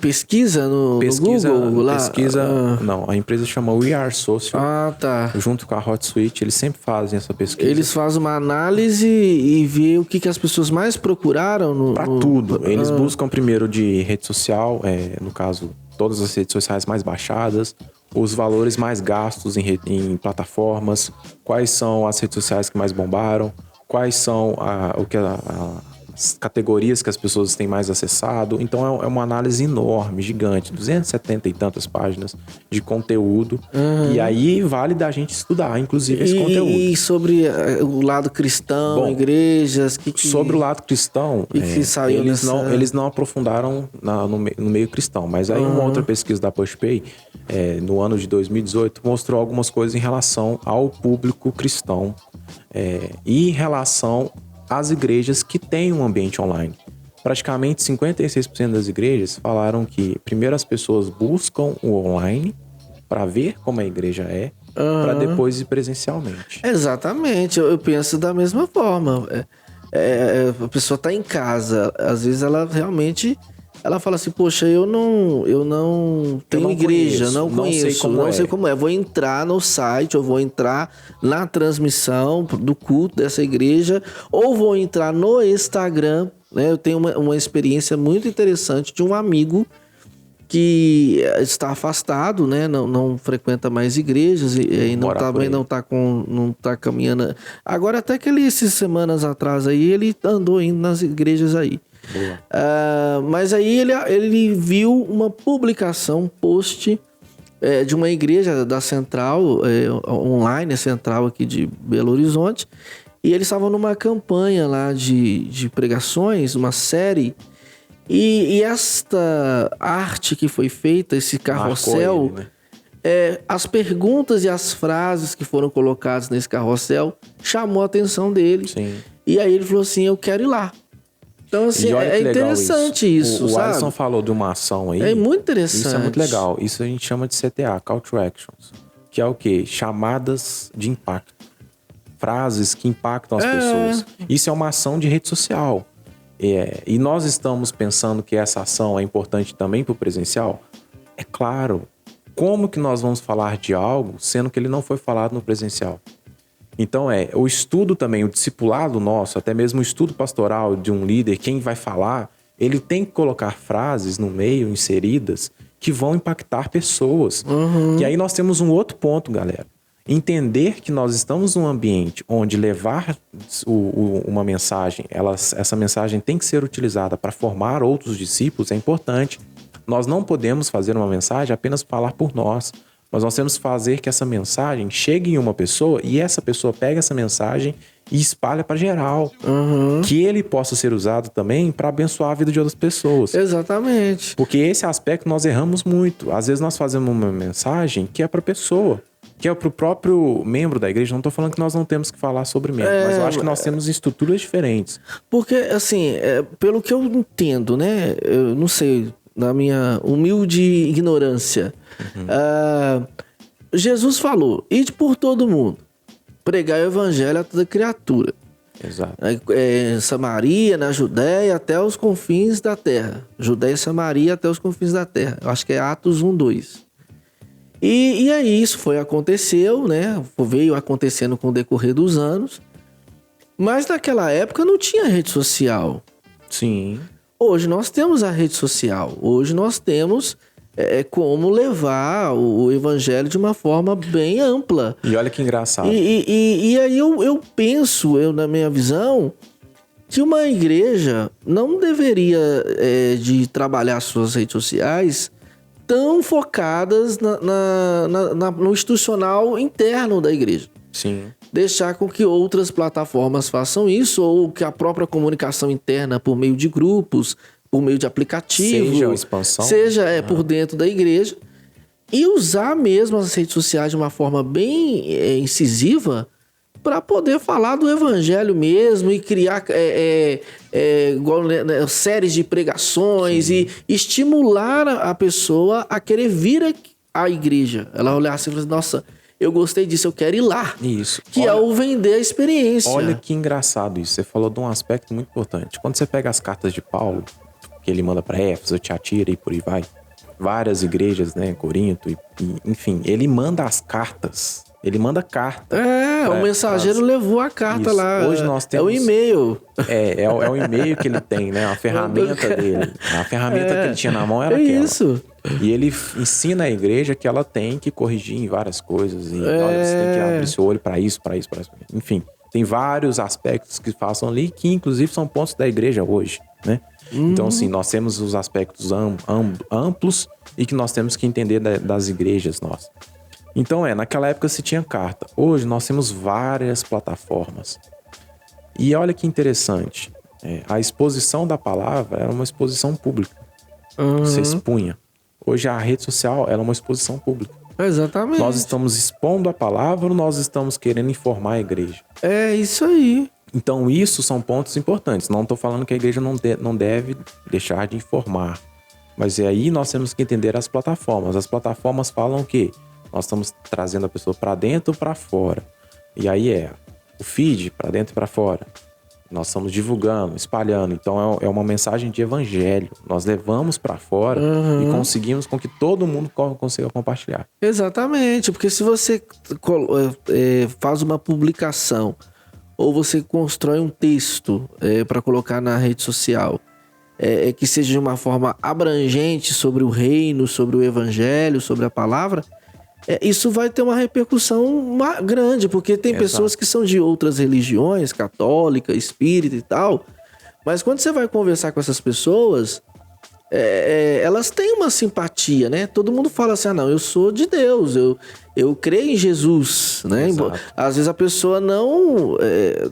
Pesquisa no Google? Não, a empresa chama We Are Social. Tá. Junto com a HotSuite, eles sempre fazem essa pesquisa. Eles fazem uma análise e vê o que as pessoas mais procuraram para tudo. Eles buscam primeiro de rede social, no caso, todas as redes sociais mais baixadas, os valores mais gastos em plataformas, quais são as redes sociais que mais bombaram, quais são as categorias que as pessoas têm mais acessado. Então é uma análise enorme, gigante, 270 e tantas páginas de conteúdo. E aí vale da gente estudar, inclusive, esse conteúdo. E sobre o lado cristão, igrejas... Sobre o lado cristão, eles não aprofundaram no meio cristão. Mas aí uma outra pesquisa da PushPay, no ano de 2018, mostrou algumas coisas em relação ao público cristão e em relação as igrejas que têm um ambiente online. Praticamente 56% das igrejas falaram que primeiro as pessoas buscam o online para ver como a igreja para depois ir presencialmente. Exatamente, eu penso da mesma forma. A pessoa está em casa, às vezes ela realmente... Ela fala assim, poxa, eu não tenho igreja, não conheço, não sei como é. Vou entrar no site, eu vou entrar na transmissão do culto dessa igreja, ou vou entrar no Instagram, né? Eu tenho uma experiência muito interessante de um amigo que está afastado, né? Não frequenta mais igrejas e não tá caminhando. Agora até que essas semanas atrás aí, ele andou indo nas igrejas aí. Mas aí ele viu uma publicação, um post de uma igreja da Central, online, a Central aqui de Belo Horizonte, e eles estavam numa campanha lá de pregações, uma série, e esta arte que foi feita, esse carrossel, ele, né? As perguntas e as frases que foram colocadas nesse carrossel chamou a atenção dele. Sim. E aí ele falou assim, eu quero ir lá. Então, assim, é interessante isso, o sabe? O Alisson falou de uma ação aí. É muito interessante. Isso é muito legal. Isso a gente chama de CTA, Call to Actions. Que é o quê? Chamadas de impacto. Frases que impactam as pessoas. Isso é uma ação de rede social. E nós estamos pensando que essa ação é importante também para o presencial? É claro. Como que nós vamos falar de algo sendo que ele não foi falado no presencial? Então o estudo também, o discipulado nosso, até mesmo o estudo pastoral de um líder, quem vai falar, ele tem que colocar frases no meio, inseridas, que vão impactar pessoas. E aí nós temos um outro ponto, galera. Entender que nós estamos num ambiente onde levar uma mensagem, essa mensagem tem que ser utilizada para formar outros discípulos, é importante. Nós não podemos fazer uma mensagem apenas falar por nós, mas nós temos que fazer que essa mensagem chegue em uma pessoa e essa pessoa pega essa mensagem e espalha para geral. Que ele possa ser usado também para abençoar a vida de outras pessoas. Exatamente. Porque esse aspecto nós erramos muito. Às vezes nós fazemos uma mensagem que é para a pessoa, que é para o próprio membro da igreja. Não estou falando que nós não temos que falar sobre membro, mas eu acho que nós temos estruturas diferentes. Porque, assim, pelo que eu entendo, né? Eu não sei, na minha humilde ignorância, Jesus falou: ide por todo mundo, pregar o evangelho a toda criatura. Exato. Samaria, na Judéia, até os confins da terra. Judéia e Samaria até os confins da terra. Eu acho que é Atos 1:2. E aí isso aconteceu, né? Veio acontecendo com o decorrer dos anos. Mas naquela época não tinha rede social. Sim. Hoje nós temos a rede social. Hoje nós temos como levar o evangelho de uma forma bem ampla. E olha que engraçado. E aí eu penso, na minha visão, que uma igreja não deveria de trabalhar suas redes sociais tão focadas no institucional interno da igreja. Sim. Deixar com que outras plataformas façam isso, ou que a própria comunicação interna por meio de grupos, por meio de aplicativo, seja uma expansão, seja por dentro da igreja, e usar mesmo as redes sociais de uma forma bem incisiva para poder falar do evangelho mesmo e criar séries de pregações e estimular a pessoa a querer vir à igreja. Ela olhar assim e falar: nossa, eu gostei disso, eu quero ir lá. Isso. Que é o vender a experiência. Olha que engraçado isso. Você falou de um aspecto muito importante. Quando você pega as cartas de Paulo, que ele manda para Éfeso, Tiatira e por aí vai, várias igrejas, né, Corinto, enfim, ele manda as cartas. Ele manda carta. O mensageiro levou a carta. Isso. Lá. Hoje nós temos... É o e-mail. É o e-mail que ele tem, né? A ferramenta dele. A ferramenta que ele tinha na mão era aquela. Isso. E ele ensina a igreja que ela tem que corrigir em várias coisas. E olha, você tem que abrir seu olho para isso. Enfim, tem vários aspectos que passam ali que inclusive são pontos da igreja hoje, né? Então, assim, nós temos os aspectos amplos e que nós temos que entender das igrejas nossas. Então, naquela época se tinha carta. Hoje nós temos várias plataformas. E olha que interessante. A exposição da palavra era uma exposição pública. Você expunha. Hoje a rede social é uma exposição pública. Exatamente. Nós estamos expondo a palavra ou nós estamos querendo informar a igreja? É isso aí. Então, isso são pontos importantes. Não estou falando que a igreja não deve deixar de informar. Mas aí nós temos que entender as plataformas. As plataformas falam o quê? Nós estamos trazendo a pessoa para dentro ou para fora. E aí o feed para dentro e para fora. Nós estamos divulgando, espalhando. Então é uma mensagem de evangelho. Nós levamos para fora e conseguimos com que todo mundo consiga compartilhar. Exatamente, porque se você faz uma publicação ou você constrói um texto para colocar na rede social que seja de uma forma abrangente sobre o reino, sobre o evangelho, sobre a palavra, isso vai ter uma repercussão grande, porque tem pessoas que são de outras religiões, católica, espírita e tal, mas quando você vai conversar com essas pessoas, elas têm uma simpatia, né? Todo mundo fala assim: não, eu sou de Deus, eu creio em Jesus, né? Às vezes a pessoa não,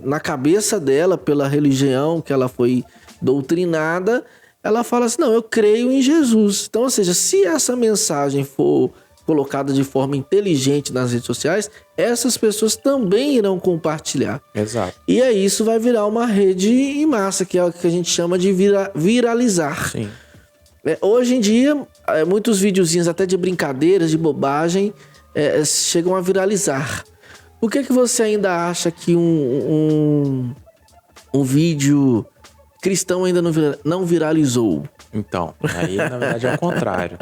na cabeça dela, pela religião que ela foi doutrinada, ela fala assim: não, eu creio em Jesus. Então, ou seja, se essa mensagem for colocada de forma inteligente nas redes sociais, essas pessoas também irão compartilhar. Exato. E aí isso vai virar uma rede em massa, que é o que a gente chama de viralizar. Sim. Hoje em dia, muitos videozinhos até de brincadeiras, de bobagem, chegam a viralizar. Por que você ainda acha que um vídeo cristão ainda não viralizou? Então, aí na verdade é o contrário.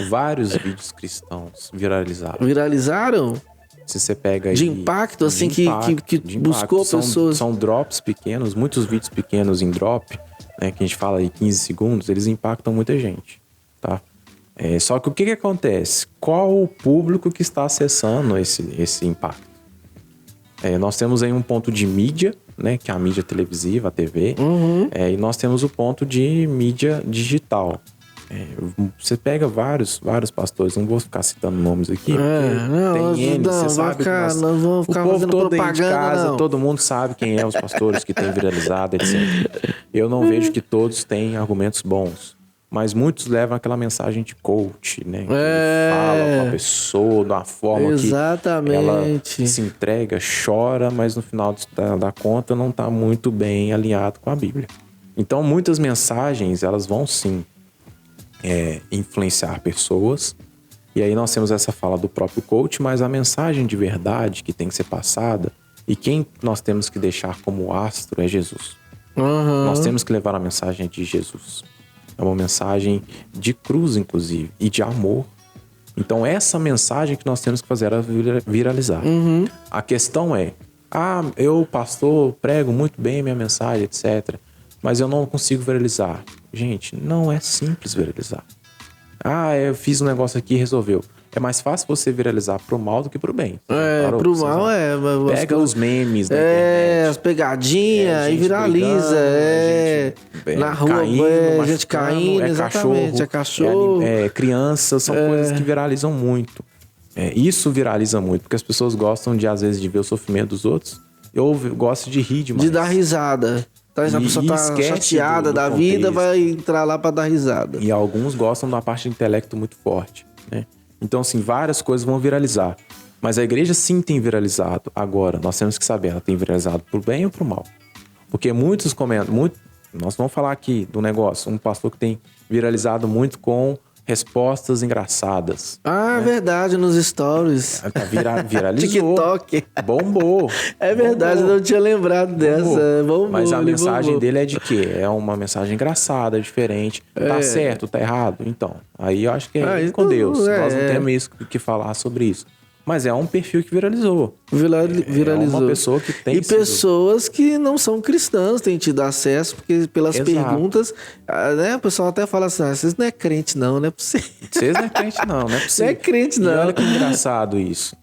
Vários vídeos cristãos viralizaram. Viralizaram? Se você pega aí... De impacto, assim, que buscou pessoas... São drops pequenos, muitos vídeos pequenos em drop, né, que a gente fala aí 15 segundos, eles impactam muita gente, tá? Só que o que acontece? Qual o público que está acessando esse impacto? Nós temos aí um ponto de mídia, né, que é a mídia televisiva, a TV, e nós temos o ponto de mídia digital. Você pega vários pastores, não vou ficar citando nomes aqui, porque tem N, você sabe que o povo todo aí de casa, todo mundo sabe quem é os pastores que têm viralizado, etc. Eu não vejo que todos têm argumentos bons, mas muitos levam aquela mensagem de coach, né? Que ele fala com a pessoa de uma forma que ela se entrega, chora, mas no final da conta não está muito bem alinhado com a Bíblia. Então, muitas mensagens, elas vão sim influenciar pessoas. E aí nós temos essa fala do próprio coach, mas a mensagem de verdade que tem que ser passada e quem nós temos que deixar como astro é Jesus. Nós temos que levar a mensagem de Jesus. É uma mensagem de cruz, inclusive, e de amor. Então essa mensagem que nós temos que fazer é viralizar. A questão é, eu, pastor, prego muito bem minha mensagem, etc., mas eu não consigo viralizar. Gente, não é simples viralizar. Eu fiz um negócio aqui e resolveu. É mais fácil você viralizar pro mal do que pro bem. Pro mal Pega os memes da internet. As pegadinhas e viraliza. Gente, na rua, gente caindo, exatamente. Cachorro. Criança, são coisas que viralizam muito. Isso viraliza muito, porque as pessoas gostam de, às vezes, de ver o sofrimento dos outros. Eu gosto de rir demais. De dar risada. Então, a pessoa tá chateada da vida, vai entrar lá pra dar risada. E alguns gostam de uma parte de intelecto muito forte, né? Então, assim, várias coisas vão viralizar. Mas a igreja sim tem viralizado. Agora, nós temos que saber, ela tem viralizado pro bem ou pro mal? Porque muitos comentam... Nós vamos falar aqui do negócio. Um pastor que tem viralizado muito com respostas engraçadas. Né? Verdade, nos stories. Viralizou. TikTok. Bombou. Verdade, eu não tinha lembrado dessa. Bombou, mas a mensagem dele é de quê? É uma mensagem engraçada, diferente. Tá certo, tá errado? Então, aí eu acho que é com Deus. Nós não temos isso que falar sobre isso. Mas é um perfil que viralizou. Viralizou. É uma pessoa que tem pessoas que não são cristãs têm tido acesso, porque pelas perguntas, né, o pessoal até fala assim, vocês não é crente não é possível. Vocês não é crente não é possível. Não é crente não. E olha que engraçado isso.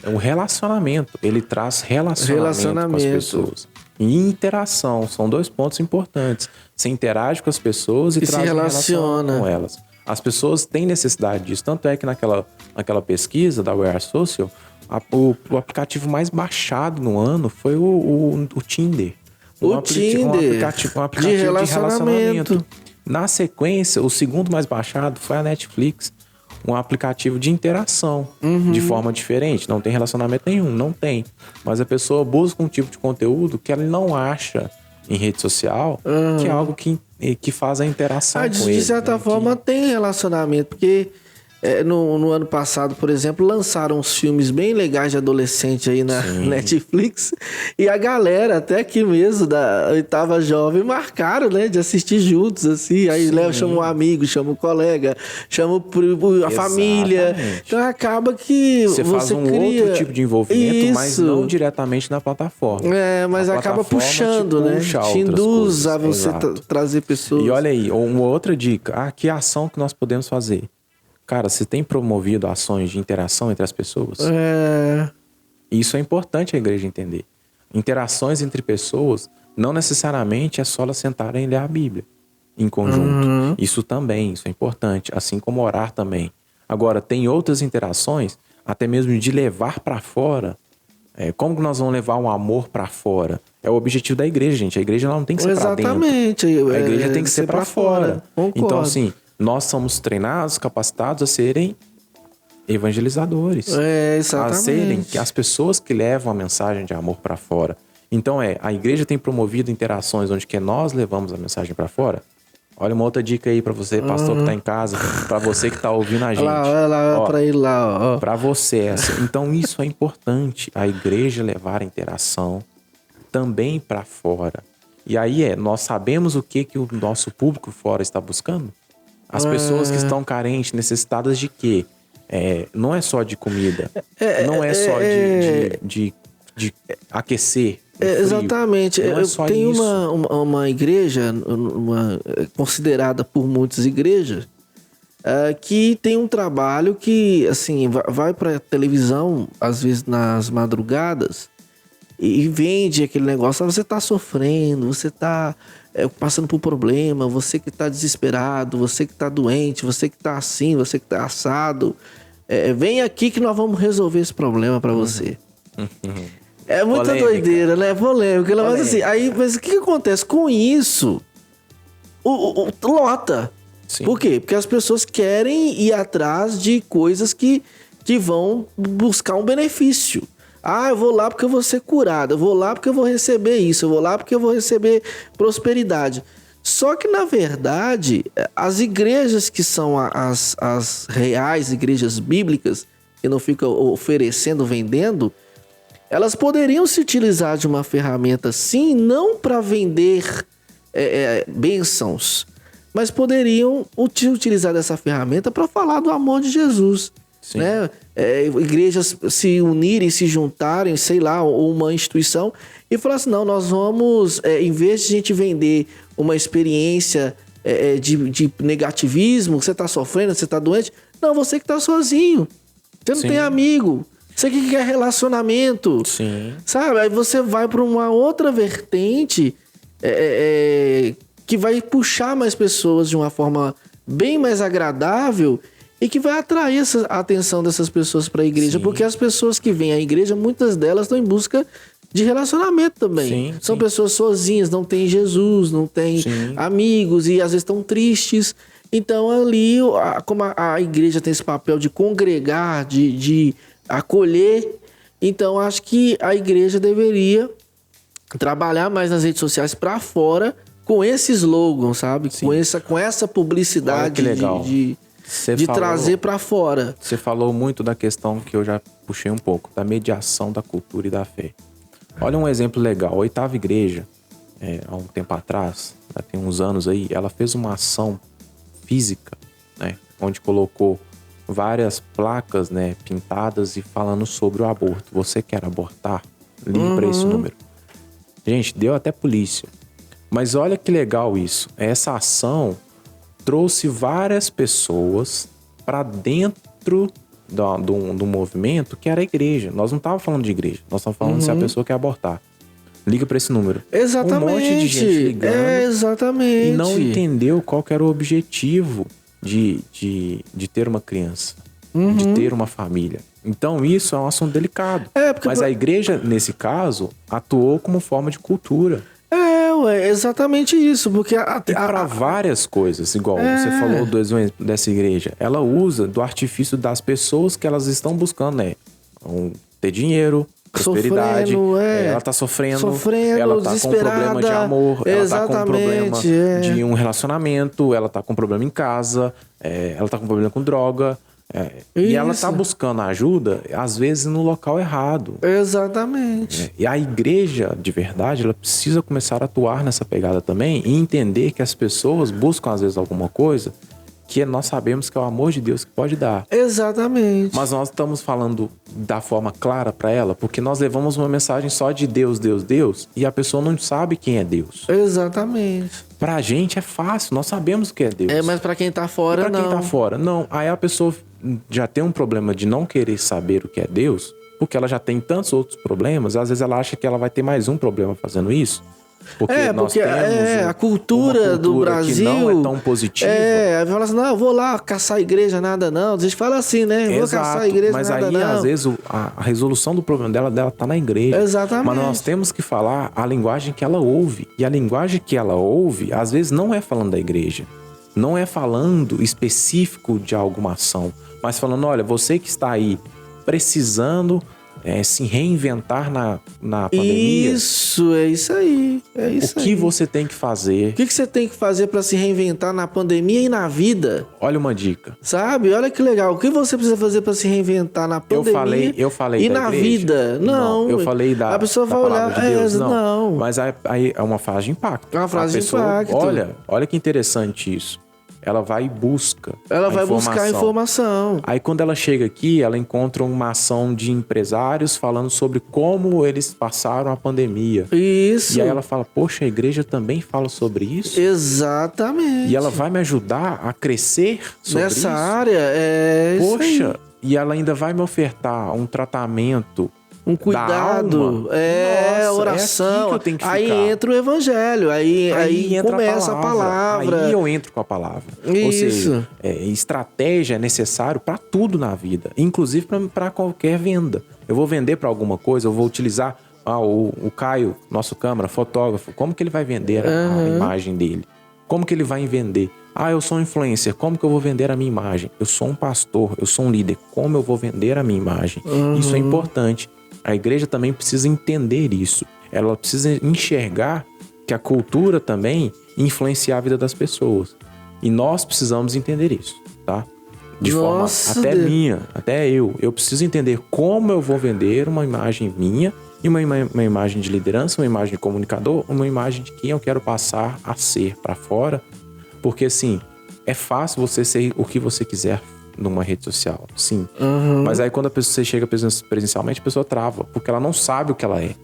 Um relacionamento, ele traz relacionamento com as pessoas. E interação, são 2 pontos importantes. Você interage com as pessoas e traz se relaciona com elas. As pessoas têm necessidade disso. Tanto é que naquela pesquisa da We Are Social, o aplicativo mais baixado no ano foi o Tinder. Um aplicativo de relacionamento. Na sequência, o segundo mais baixado foi a Netflix. Um aplicativo de interação, de forma diferente. Não tem relacionamento nenhum, não tem. Mas a pessoa busca um tipo de conteúdo que ela não acha em rede social, que é algo que faz a interação com ele. De certa forma tem relacionamento, porque no ano passado, por exemplo, lançaram uns filmes bem legais de adolescente aí na Netflix, e a galera, até aqui mesmo, da oitava jovem, marcaram, né, de assistir juntos, assim, aí chama um amigo, chama um colega, chama a família, então acaba que você faz cria outro tipo de envolvimento, mas não diretamente na plataforma. Mas acaba puxando, né, te induz a você trazer pessoas. E olha aí, uma outra dica, que ação que nós podemos fazer? Cara, você tem promovido ações de interação entre as pessoas? Isso é importante a igreja entender. Interações entre pessoas não necessariamente é só elas sentarem e ler a Bíblia em conjunto. Isso é importante, assim como orar também. Agora, tem outras interações, até mesmo de levar para fora. Como que nós vamos levar um amor para fora? É o objetivo da igreja, gente. A igreja não tem que ser para dentro. Exatamente. A igreja tem que ser para fora. Concordo. Então, assim, nós somos treinados, capacitados a serem evangelizadores. Exatamente. A serem as pessoas que levam a mensagem de amor para fora. Então, a igreja tem promovido interações onde que nós levamos a mensagem para fora. Olha uma outra dica aí para você, pastor que tá em casa, para você que tá ouvindo a gente. Olha lá, para ele lá. Para você. Então, isso é importante, a igreja levar a interação também para fora. E aí nós sabemos o que o nosso público fora está buscando? As pessoas que estão carentes, necessitadas de quê? Não é só de comida. Não é só de aquecer. Exatamente. Tem uma igreja considerada por muitas igrejas que tem um trabalho que, assim, vai pra televisão, às vezes nas madrugadas, e vende aquele negócio. Você tá sofrendo, você tá passando por problema, você que tá desesperado, você que tá doente, você que tá assim, você que tá assado. Vem aqui que nós vamos resolver esse problema pra você. É muita Polêmica. doideira, né? Polêmica. Mas assim, mas o que acontece com isso? Lota. Sim. Por quê? Porque as pessoas querem ir atrás de coisas que vão buscar um benefício. Eu vou lá porque eu vou ser curado, eu vou lá porque eu vou receber isso, eu vou lá porque eu vou receber prosperidade. Só que, na verdade, as igrejas que são as reais igrejas bíblicas, que não ficam oferecendo, vendendo, elas poderiam se utilizar de uma ferramenta, sim, não para vender bênçãos, mas poderiam utilizar dessa ferramenta para falar do amor de Jesus. Sim. Né? Igrejas se unirem, se juntarem, sei lá, ou uma instituição, e falar assim, não, nós vamos, em vez de a gente vender uma experiência de negativismo, você está sofrendo, você está doente, não, você que está sozinho, você não Sim. tem amigo, você que quer relacionamento, Sim. sabe? Aí você vai para uma outra vertente que vai puxar mais pessoas de uma forma bem mais agradável e que vai atrair a atenção dessas pessoas para a igreja. Sim. Porque as pessoas que vêm à igreja, muitas delas estão em busca de relacionamento também. Sim, São sim. pessoas sozinhas, não têm Jesus, não têm Sim. amigos e às vezes estão tristes. Então ali, como a igreja tem esse papel de congregar, de acolher, então acho que a igreja deveria trabalhar mais nas redes sociais para fora com esse slogan, sabe? Sim. Com essa publicidade Olha que legal. de Você falou- trazer para fora. Você falou muito da questão que eu já puxei um pouco, da mediação da cultura e da fé. Olha um exemplo legal. A Oitava Igreja, há um tempo atrás, já tem uns anos aí, ela fez uma ação física, né, onde colocou várias placas, né, pintadas e falando sobre o aborto. Você quer abortar? Ligue para esse número. Gente, deu até polícia. Mas olha que legal isso. Essa ação trouxe várias pessoas para dentro do movimento que era a igreja. Nós não estávamos falando de igreja. Nós estávamos falando se a pessoa quer abortar. Liga para esse número. Exatamente. Um monte de gente ligando. Exatamente. E não entendeu qual que era o objetivo de ter uma criança. De ter uma família. Então isso é um assunto delicado. Mas a igreja, nesse caso, atuou como forma de cultura. É exatamente isso, porque para várias coisas, igual você falou do exemplo dessa igreja, ela usa do artifício das pessoas que elas estão buscando, né? Ter dinheiro, prosperidade, ela tá sofrendo, ela tá com um problema de amor, ela tá com um problema de um relacionamento, ela tá com um problema em casa, ela tá com um problema com droga. E ela tá buscando ajuda, às vezes, no local errado. Exatamente. E a igreja, de verdade, ela precisa começar a atuar nessa pegada também e entender que as pessoas buscam, às vezes, alguma coisa que nós sabemos que é o amor de Deus que pode dar. Exatamente. Mas nós estamos falando da forma clara para ela, porque nós levamos uma mensagem só de Deus, Deus, Deus, e a pessoa não sabe quem é Deus. Exatamente. Pra gente é fácil, nós sabemos o que é Deus. Mas pra quem tá fora, não. Pra quem tá fora, não. Aí a pessoa já tem um problema de não querer saber o que é Deus, porque ela já tem tantos outros problemas, às vezes ela acha que ela vai ter mais um problema fazendo isso. Porque nós temos a cultura do Brasil que não é tão positiva. Aí fala assim, não, eu vou lá caçar a igreja, nada não. A gente fala assim, né? Vou caçar a igreja, mas nada aí, não. às vezes, a resolução do problema dela tá na igreja. Exatamente. Mas nós temos que falar a linguagem que ela ouve. E a linguagem que ela ouve, às vezes, não é falando da igreja. Não é falando específico de alguma ação. Mas falando, olha, você que está aí precisando se reinventar na pandemia. Isso, é isso aí. O que você tem que fazer? O que você tem que fazer para se reinventar na pandemia e na vida? Olha uma dica. Sabe? Olha que legal. O que você precisa fazer para se reinventar na pandemia eu falei e da na igreja? vida? Não. Eu falei a pessoa vai olhar, de Deus? não. Mas aí é uma frase de impacto. É uma frase de impacto. Olha que interessante isso. ela vai e busca. Ela vai buscar a informação. Aí quando ela chega aqui, ela encontra uma ação de empresários falando sobre como eles passaram a pandemia. Isso. E aí ela fala, poxa, a igreja também fala sobre isso? Exatamente. E ela vai me ajudar a crescer sobre nessa isso? área, Poxa, isso aí. E ela ainda vai me ofertar um tratamento, um cuidado, Nossa, oração. É aqui que eu tenho que ficar. Aí entra o evangelho, aí entra começa a palavra. Aí eu entro com a palavra. Isso. Ou seja, estratégia é necessário para tudo na vida, inclusive para qualquer venda. Eu vou vender para alguma coisa, eu vou utilizar o Caio, nosso câmera, fotógrafo, como que ele vai vender a imagem dele? Como que ele vai vender? Eu sou um influencer, como que eu vou vender a minha imagem? Eu sou um pastor, eu sou um líder, como eu vou vender a minha imagem? Isso é importante. A igreja também precisa entender isso. Ela precisa enxergar que a cultura também influencia a vida das pessoas. E nós precisamos entender isso, tá? De forma até minha, até eu. Eu preciso entender como eu vou vender uma imagem minha e uma imagem de liderança, uma imagem de comunicador, uma imagem de quem eu quero passar a ser para fora. Porque, assim, é fácil você ser o que você quiser numa rede social, sim. Mas aí quando você chega presencialmente, a pessoa trava, porque ela não sabe o que ela é.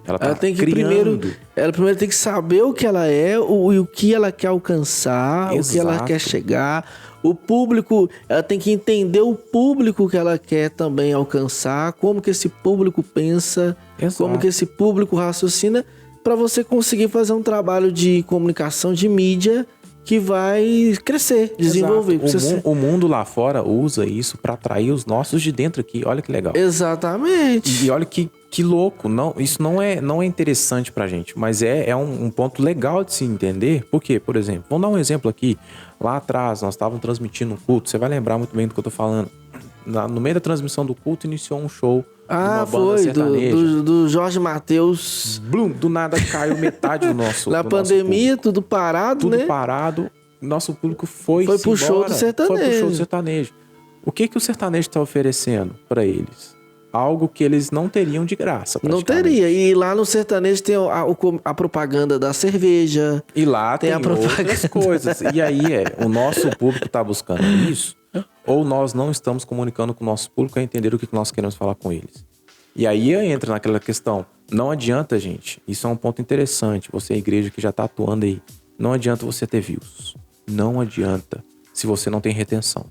Ela tem que ela primeiro tem que saber o que ela é, o que ela quer alcançar, o que ela quer chegar. O público, ela tem que entender o público que ela quer também alcançar, como que esse público pensa, como que esse público raciocina, para você conseguir fazer um trabalho de comunicação, de mídia, que vai crescer, desenvolver. O mundo lá fora usa isso para atrair os nossos de dentro aqui. Olha que legal. Exatamente. E olha que louco. Não, isso não é interessante pra gente, mas é um ponto legal de se entender. Por quê? Por exemplo, vamos dar um exemplo aqui. Lá atrás, nós estávamos transmitindo um culto. Você vai lembrar muito bem do que eu tô falando. No meio da transmissão do culto, iniciou um show. Foi do Jorge Mateus. Blum, do nada caiu metade do nosso. Na pandemia, tudo parado, né? Tudo parado. Nosso público foi pro show do sertanejo. Foi pro show do sertanejo. O que o sertanejo está oferecendo para eles? Algo que eles não teriam de graça. Não teria. E lá no sertanejo tem a propaganda da cerveja. E lá tem outras coisas. E aí o nosso público está buscando isso. Ou nós não estamos comunicando com o nosso público a entender o que nós queremos falar com eles. E aí entra naquela questão. Não adianta, gente. Isso é um ponto interessante. Você é a igreja que já está atuando aí. Não adianta você ter views. Não adianta se você não tem retenção.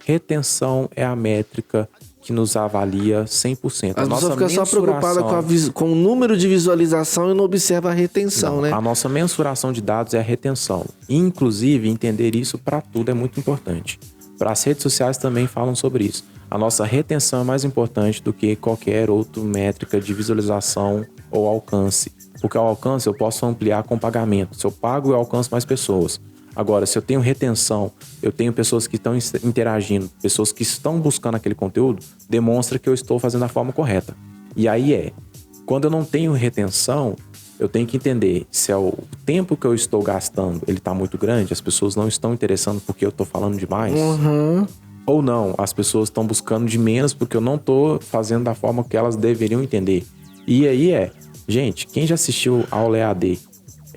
Retenção é a métrica que nos avalia 100%. A pessoa fica só preocupada com o número de visualização e não observa a retenção, né? A nossa mensuração de dados é a retenção. Inclusive, entender isso para tudo é muito importante. Para as redes sociais também falam sobre isso. A nossa retenção é mais importante do que qualquer outra métrica de visualização ou alcance. Porque ao alcance eu posso ampliar com pagamento. Se eu pago, eu alcanço mais pessoas. Agora, se eu tenho retenção, eu tenho pessoas que estão interagindo, pessoas que estão buscando aquele conteúdo, demonstra que eu estou fazendo da forma correta. E aí quando eu não tenho retenção, eu tenho que entender se é o tempo que eu estou gastando, ele está muito grande, as pessoas não estão interessando porque eu estou falando demais. Ou não, as pessoas estão buscando de menos porque eu não estou fazendo da forma que elas deveriam entender. E aí gente, quem já assistiu aula EAD?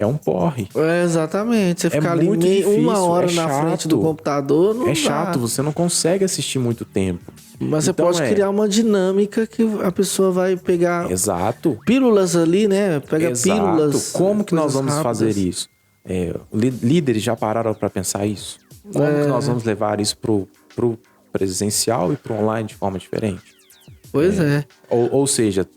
É um porre. Exatamente. Você ficar ali uma hora na frente do computador, não dá. Chato, você não consegue assistir muito tempo. Mas você pode criar uma dinâmica que a pessoa vai pegar pílulas ali, né? Pílulas. Como que nós vamos fazer isso? Líderes já pararam para pensar isso? Como que nós vamos levar isso pro presencial e pro online de forma diferente? Pois é. Ou seja,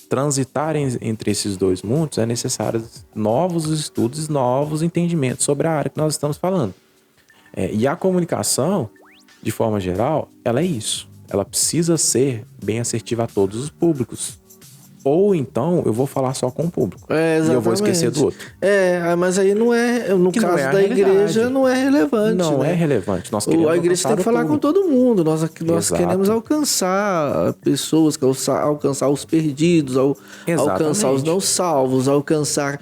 transitar entre esses dois mundos é necessário novos estudos, novos entendimentos sobre a área que nós estamos falando. E a comunicação, de forma geral, ela é isso. Ela precisa ser bem assertiva a todos os públicos. Ou então eu vou falar só com o público. E eu vou esquecer do outro. Mas aí não é... No caso da igreja, não é relevante. Não é relevante. A igreja tem que falar com todo mundo. Nós queremos alcançar pessoas, alcançar os perdidos, alcançar os não salvos, alcançar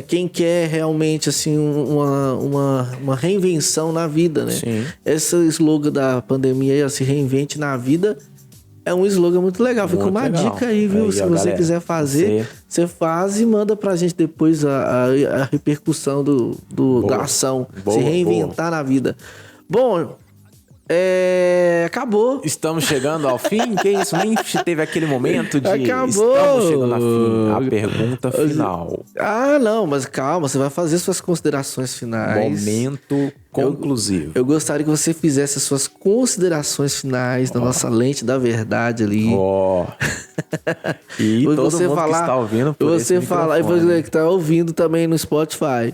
quem quer realmente assim, uma reinvenção na vida, né? Sim. Esse slogan da pandemia, se reinvente na vida, É um slogan muito legal. Fica uma dica aí, viu? Se você quiser fazer, você faz e manda pra gente depois a repercussão da ação. Se reinventar na vida. Bom, acabou. Estamos chegando ao fim? Que isso? Nem teve aquele momento de... Acabou. Estamos chegando ao fim. A pergunta final. Não, mas calma. Você vai fazer suas considerações finais. Momento conclusivo. Eu gostaria que você fizesse as suas considerações finais da nossa lente da verdade ali. E todo mundo que está ouvindo por esse microfone. E você que está ouvindo também no Spotify.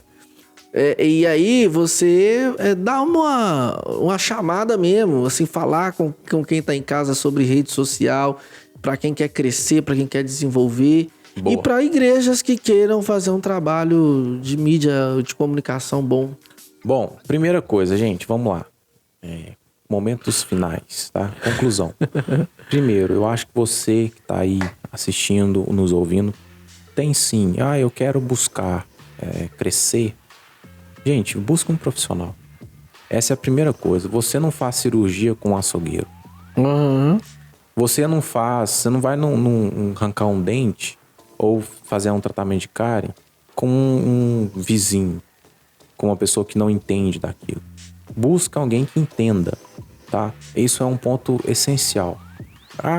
E aí você dá uma chamada mesmo, assim, falar com quem está em casa sobre rede social, para quem quer crescer, para quem quer desenvolver. Boa. E para igrejas que queiram fazer um trabalho de mídia, de comunicação bom. Bom, primeira coisa, gente, vamos lá. Momentos finais, tá? Conclusão. Primeiro, eu acho que você que está aí assistindo, nos ouvindo, tem sim, eu quero buscar crescer. Gente, busca um profissional. Essa é a primeira coisa. Você não faz cirurgia com um açougueiro. Uhum. Você não vai arrancar um dente ou fazer um tratamento de cárie com um vizinho, com uma pessoa que não entende daquilo. Busca alguém que entenda, tá? Isso é um ponto essencial.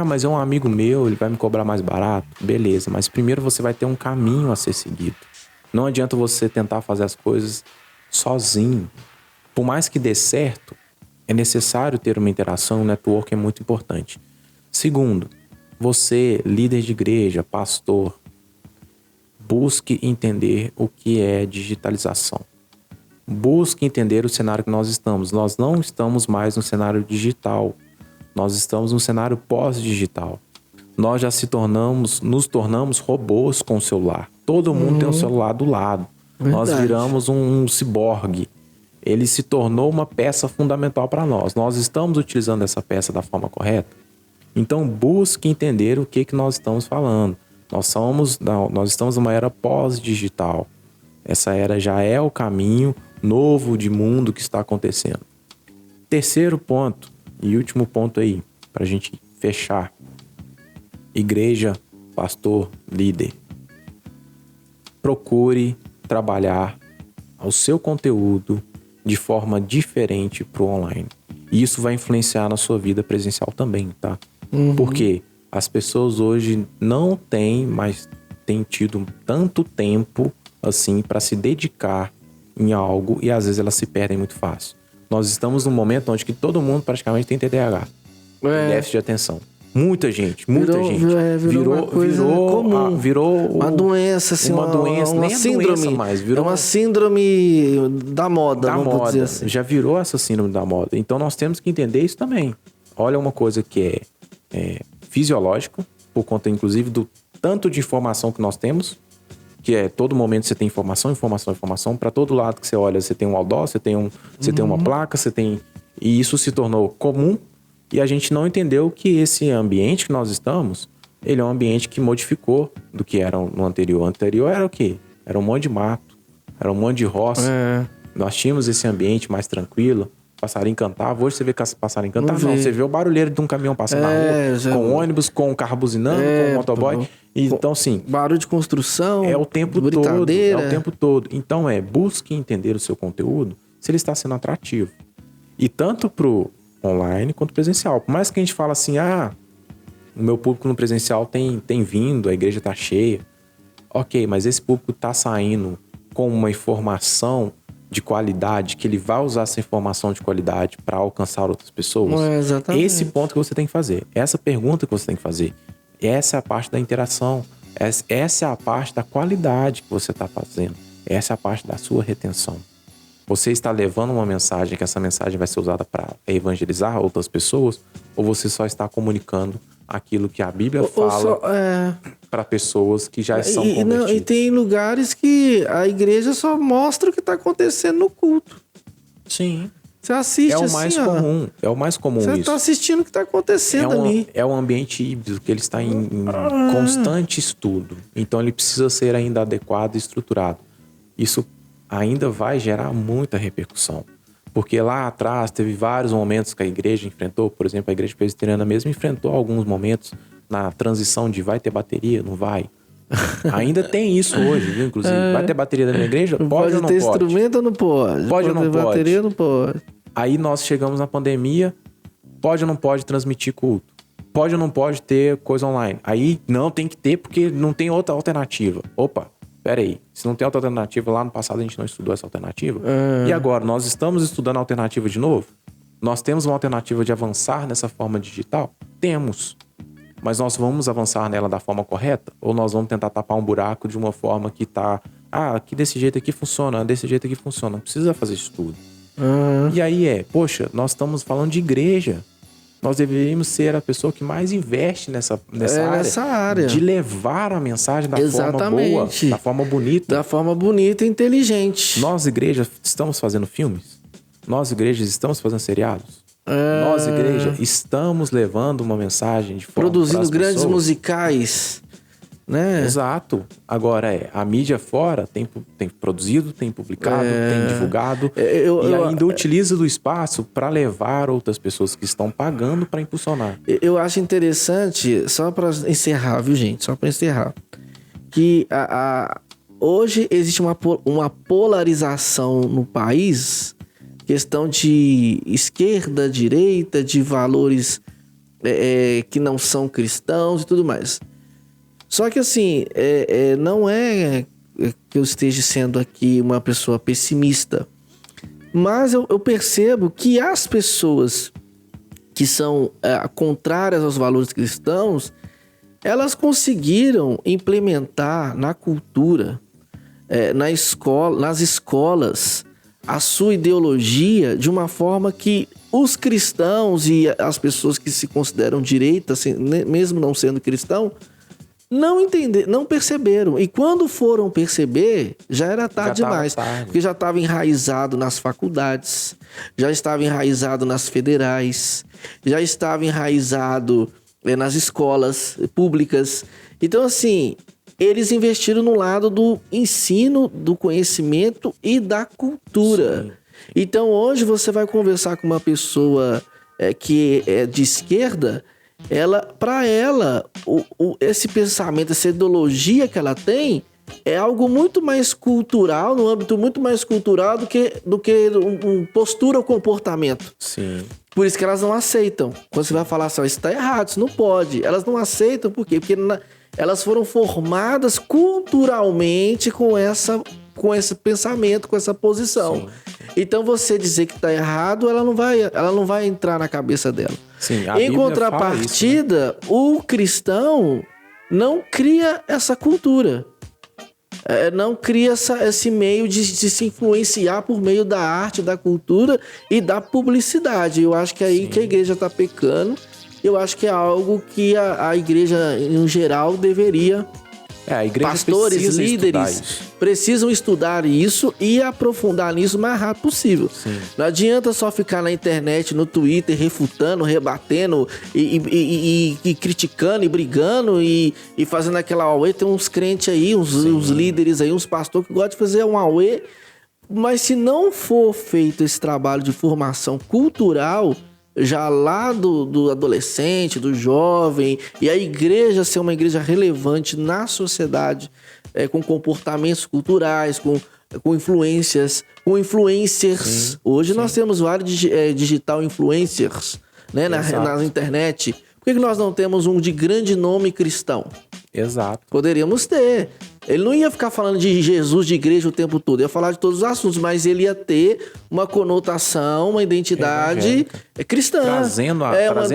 Mas é um amigo meu, ele vai me cobrar mais barato. Beleza, mas primeiro você vai ter um caminho a ser seguido. Não adianta você tentar fazer as coisas sozinho. Por mais que dê certo, é necessário ter uma interação, um network é muito importante. Segundo, você, líder de igreja, pastor, busque entender o que é digitalização. Busque entender o cenário que nós estamos. Nós não estamos mais no cenário digital. Nós estamos no cenário pós-digital. Nós já nos tornamos robôs com o celular. Todo mundo tem um celular do lado. Verdade. Nós viramos um ciborgue. Ele se tornou uma peça fundamental para nós. Nós estamos utilizando essa peça da forma correta? Então, busque entender o que nós estamos falando. Nós estamos numa era pós-digital. Essa era já é o caminho novo de mundo que está acontecendo. Terceiro ponto e último ponto aí, para a gente fechar. Igreja, pastor, líder. Procure trabalhar o seu conteúdo de forma diferente para o online. E isso vai influenciar na sua vida presencial também, tá? Uhum. Porque as pessoas hoje não têm tido tanto tempo assim para se dedicar em algo e às vezes elas se perdem muito fácil. Nós estamos num momento onde que todo mundo praticamente tem TDAH, déficit de atenção. Muita gente. Virou uma doença, assim, uma doença, nem síndrome, doença mais. Virou uma síndrome da moda, vamos dizer assim. Já virou essa síndrome da moda. Então nós temos que entender isso também. Olha, uma coisa que é fisiológico, por conta inclusive do tanto de informação que nós temos, que todo momento você tem informação. Para todo lado que você olha, você tem um outdoor, você tem uma placa, e isso se tornou comum. E a gente não entendeu que esse ambiente que nós estamos, ele é um ambiente que modificou do que era no anterior. O anterior era o quê? Era um monte de mato, era um monte de roça. Nós tínhamos esse ambiente mais tranquilo, passarinho cantava. Hoje você vê passarinho cantar, não. Você vê o barulheiro de um caminhão passando na rua, com ônibus, com um carro buzinando, com um motoboy. Então, sim. Barulho de construção. É o tempo todo. É o tempo todo. Então, busque entender o seu conteúdo, se ele está sendo atrativo. E tanto pro online quanto presencial. Por mais que a gente fale assim, o meu público no presencial tem vindo, a igreja tá cheia. Ok, mas esse público tá saindo com uma informação de qualidade, que ele vai usar essa informação de qualidade para alcançar outras pessoas. Exatamente. Esse ponto que você tem que fazer. Essa pergunta que você tem que fazer. Essa é a parte da interação. Essa é a parte da qualidade que você está fazendo. Essa é a parte da sua retenção. Você está levando uma mensagem, que essa mensagem vai ser usada para evangelizar outras pessoas, ou você só está comunicando aquilo que a Bíblia fala para pessoas que já são convertidas? E tem lugares que a igreja só mostra o que está acontecendo no culto. Sim. Você assiste É o mais comum. É o mais comum isso. Você está assistindo o que está acontecendo ali. É um ambiente híbrido, que ele está em constante estudo. Então ele precisa ser ainda adequado e estruturado. Isso ainda vai gerar muita repercussão. Porque lá atrás teve vários momentos que a igreja enfrentou, por exemplo, a igreja presbiteriana mesmo enfrentou alguns momentos na transição de vai ter bateria, não vai. Ainda tem isso hoje, viu? Inclusive, vai ter bateria da minha igreja? Pode ou não ter pode? instrumento ou não pode? Pode ou não ter pode? Bateria não pode. Aí nós chegamos na pandemia, pode ou não pode transmitir culto? Pode ou não pode ter coisa online? Aí não tem que ter porque não tem outra alternativa. Opa, pera aí. Se não tem outra alternativa, lá no passado a gente não estudou essa alternativa. E agora, nós estamos estudando a alternativa de novo? Nós temos uma alternativa de avançar nessa forma digital? Temos. Mas nós vamos avançar nela da forma correta? Ou nós vamos tentar tapar um buraco de uma forma que tá... aqui desse jeito aqui funciona, desse jeito aqui funciona. Não precisa fazer isso tudo. E aí poxa, nós estamos falando de igreja. Nós deveríamos ser a pessoa que mais investe nessa área. De levar a mensagem da forma boa, da forma bonita. Da forma bonita e inteligente. Nós, igreja, estamos fazendo filmes? Nós, igrejas, estamos fazendo seriados? Nós, igreja, estamos levando uma mensagem de forma produzindo grandes musicais, né? Exato. Agora a mídia fora tem produzido, tem publicado, tem divulgado e ainda utiliza do espaço para levar outras pessoas que estão pagando para impulsionar. Eu acho interessante, só para encerrar, viu, gente? Só para encerrar, que hoje existe uma polarização no país, questão de esquerda, direita, de valores que não são cristãos e tudo mais. Só que assim, não é que eu esteja sendo aqui uma pessoa pessimista, mas eu percebo que as pessoas que são contrárias aos valores cristãos, elas conseguiram implementar na cultura, nas escolas, a sua ideologia de uma forma que os cristãos e as pessoas que se consideram direitas, mesmo não sendo cristão, não perceberam. E quando foram perceber, já era tarde demais. Porque já estava enraizado nas faculdades, já estava enraizado nas federais, já estava enraizado nas escolas públicas. Então, assim, eles investiram no lado do ensino, do conhecimento e da cultura. Sim. Então, hoje você vai conversar com uma pessoa que é de esquerda, para ela, esse pensamento, essa ideologia que ela tem é algo muito mais cultural, num âmbito muito mais cultural do que postura ou comportamento. Sim. Por isso que elas não aceitam. Quando você vai falar assim, isso está errado, isso não pode. Elas não aceitam, por quê? Porque elas foram formadas culturalmente com esse pensamento, com essa posição. Sim. Então, você dizer que está errado, ela não vai entrar na cabeça dela. Sim, em contrapartida, isso, né? O cristão não cria essa cultura. Não cria esse meio de se influenciar por meio da arte, da cultura e da publicidade. Eu acho que é aí que a igreja está pecando. Eu acho que é algo que a igreja, em geral, deveria... A igreja pastores, líderes precisam estudar isso e aprofundar nisso o mais rápido possível. Sim. Não adianta só ficar na internet, no Twitter, refutando, rebatendo e criticando e brigando e fazendo aquela auê. Tem uns crentes aí, uns líderes aí, uns pastores que gostam de fazer um auê. Mas se não for feito esse trabalho de formação cultural, já lá do adolescente, do jovem, e a igreja ser uma igreja relevante na sociedade, com comportamentos culturais, com influências, com influencers. Sim, hoje nós temos vários digital influencers, né, na internet. Por que nós não temos um de grande nome cristão? Exato. Poderíamos ter. Ele não ia ficar falando de Jesus, de igreja o tempo todo. Ia falar de todos os assuntos, mas ele ia ter uma conotação, uma identidade cristã. Trazendo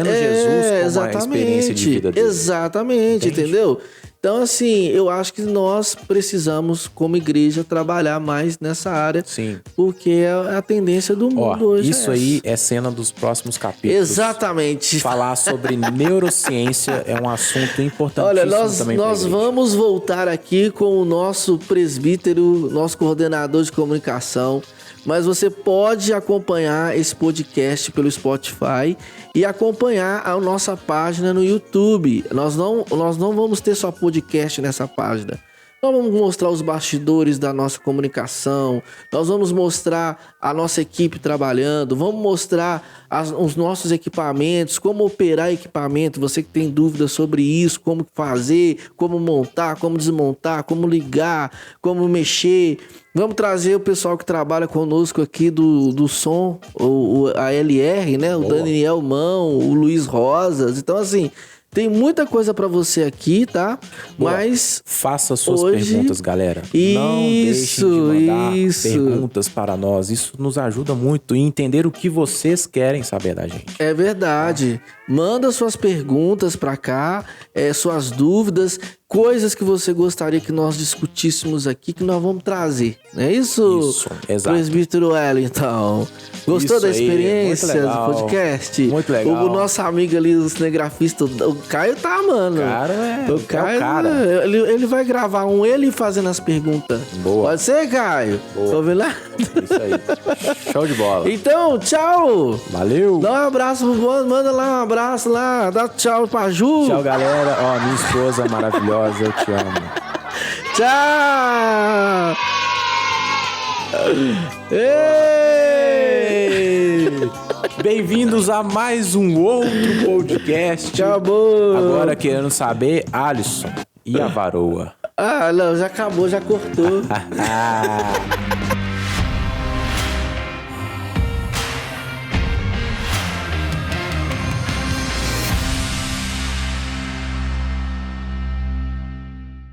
Jesus como a experiência de vida dele. Exatamente, entendeu? Então, assim, eu acho que nós precisamos, como igreja, trabalhar mais nessa área. Sim. Porque é a tendência do mundo hoje. Isso aí é cena dos próximos capítulos. Exatamente. Falar sobre neurociência é um assunto importantíssimo. Olha, nós vamos voltar aqui com o nosso presbítero, nosso coordenador de comunicação. Mas você pode acompanhar esse podcast pelo Spotify e acompanhar a nossa página no YouTube. Nós não vamos ter só podcast nessa página. Nós vamos mostrar os bastidores da nossa comunicação, nós vamos mostrar a nossa equipe trabalhando, vamos mostrar os nossos equipamentos, como operar equipamento, você que tem dúvidas sobre isso, como fazer, como montar, como desmontar, como ligar, como mexer. Vamos trazer o pessoal que trabalha conosco aqui do som, a LR, né? O Daniel Mão, o Luiz Rosas. Então, assim, tem muita coisa pra você aqui, tá? Boa. Mas faça suas hoje... perguntas, galera. Não deixem de mandar perguntas para nós. Isso nos ajuda muito em entender o que vocês querem saber da gente. É verdade. Manda suas perguntas pra cá, suas dúvidas, coisas que você gostaria que nós discutíssemos aqui, que nós vamos trazer. Não é isso? Isso, exato. Presbítero Wellington. Gostou Isso da aí, experiência muito do legal. podcast? Muito legal. O nosso amigo ali, o cinegrafista, o Caio tá, mano. O cara. Ele vai gravar ele fazendo as perguntas. Boa. Pode ser, Caio? Boa. Tá ouvindo lá? Isso aí. Show de bola. Então, tchau. Valeu. Dá um abraço, manda lá um abraço lá. Dá tchau pra Ju. Tchau, galera. Ó, minha esposa maravilhosa, eu te amo. Tchau. Ei! Bem-vindos a mais um outro podcast. Acabou. Agora querendo saber, Alisson e a varoa. Ah, não, já acabou, já cortou.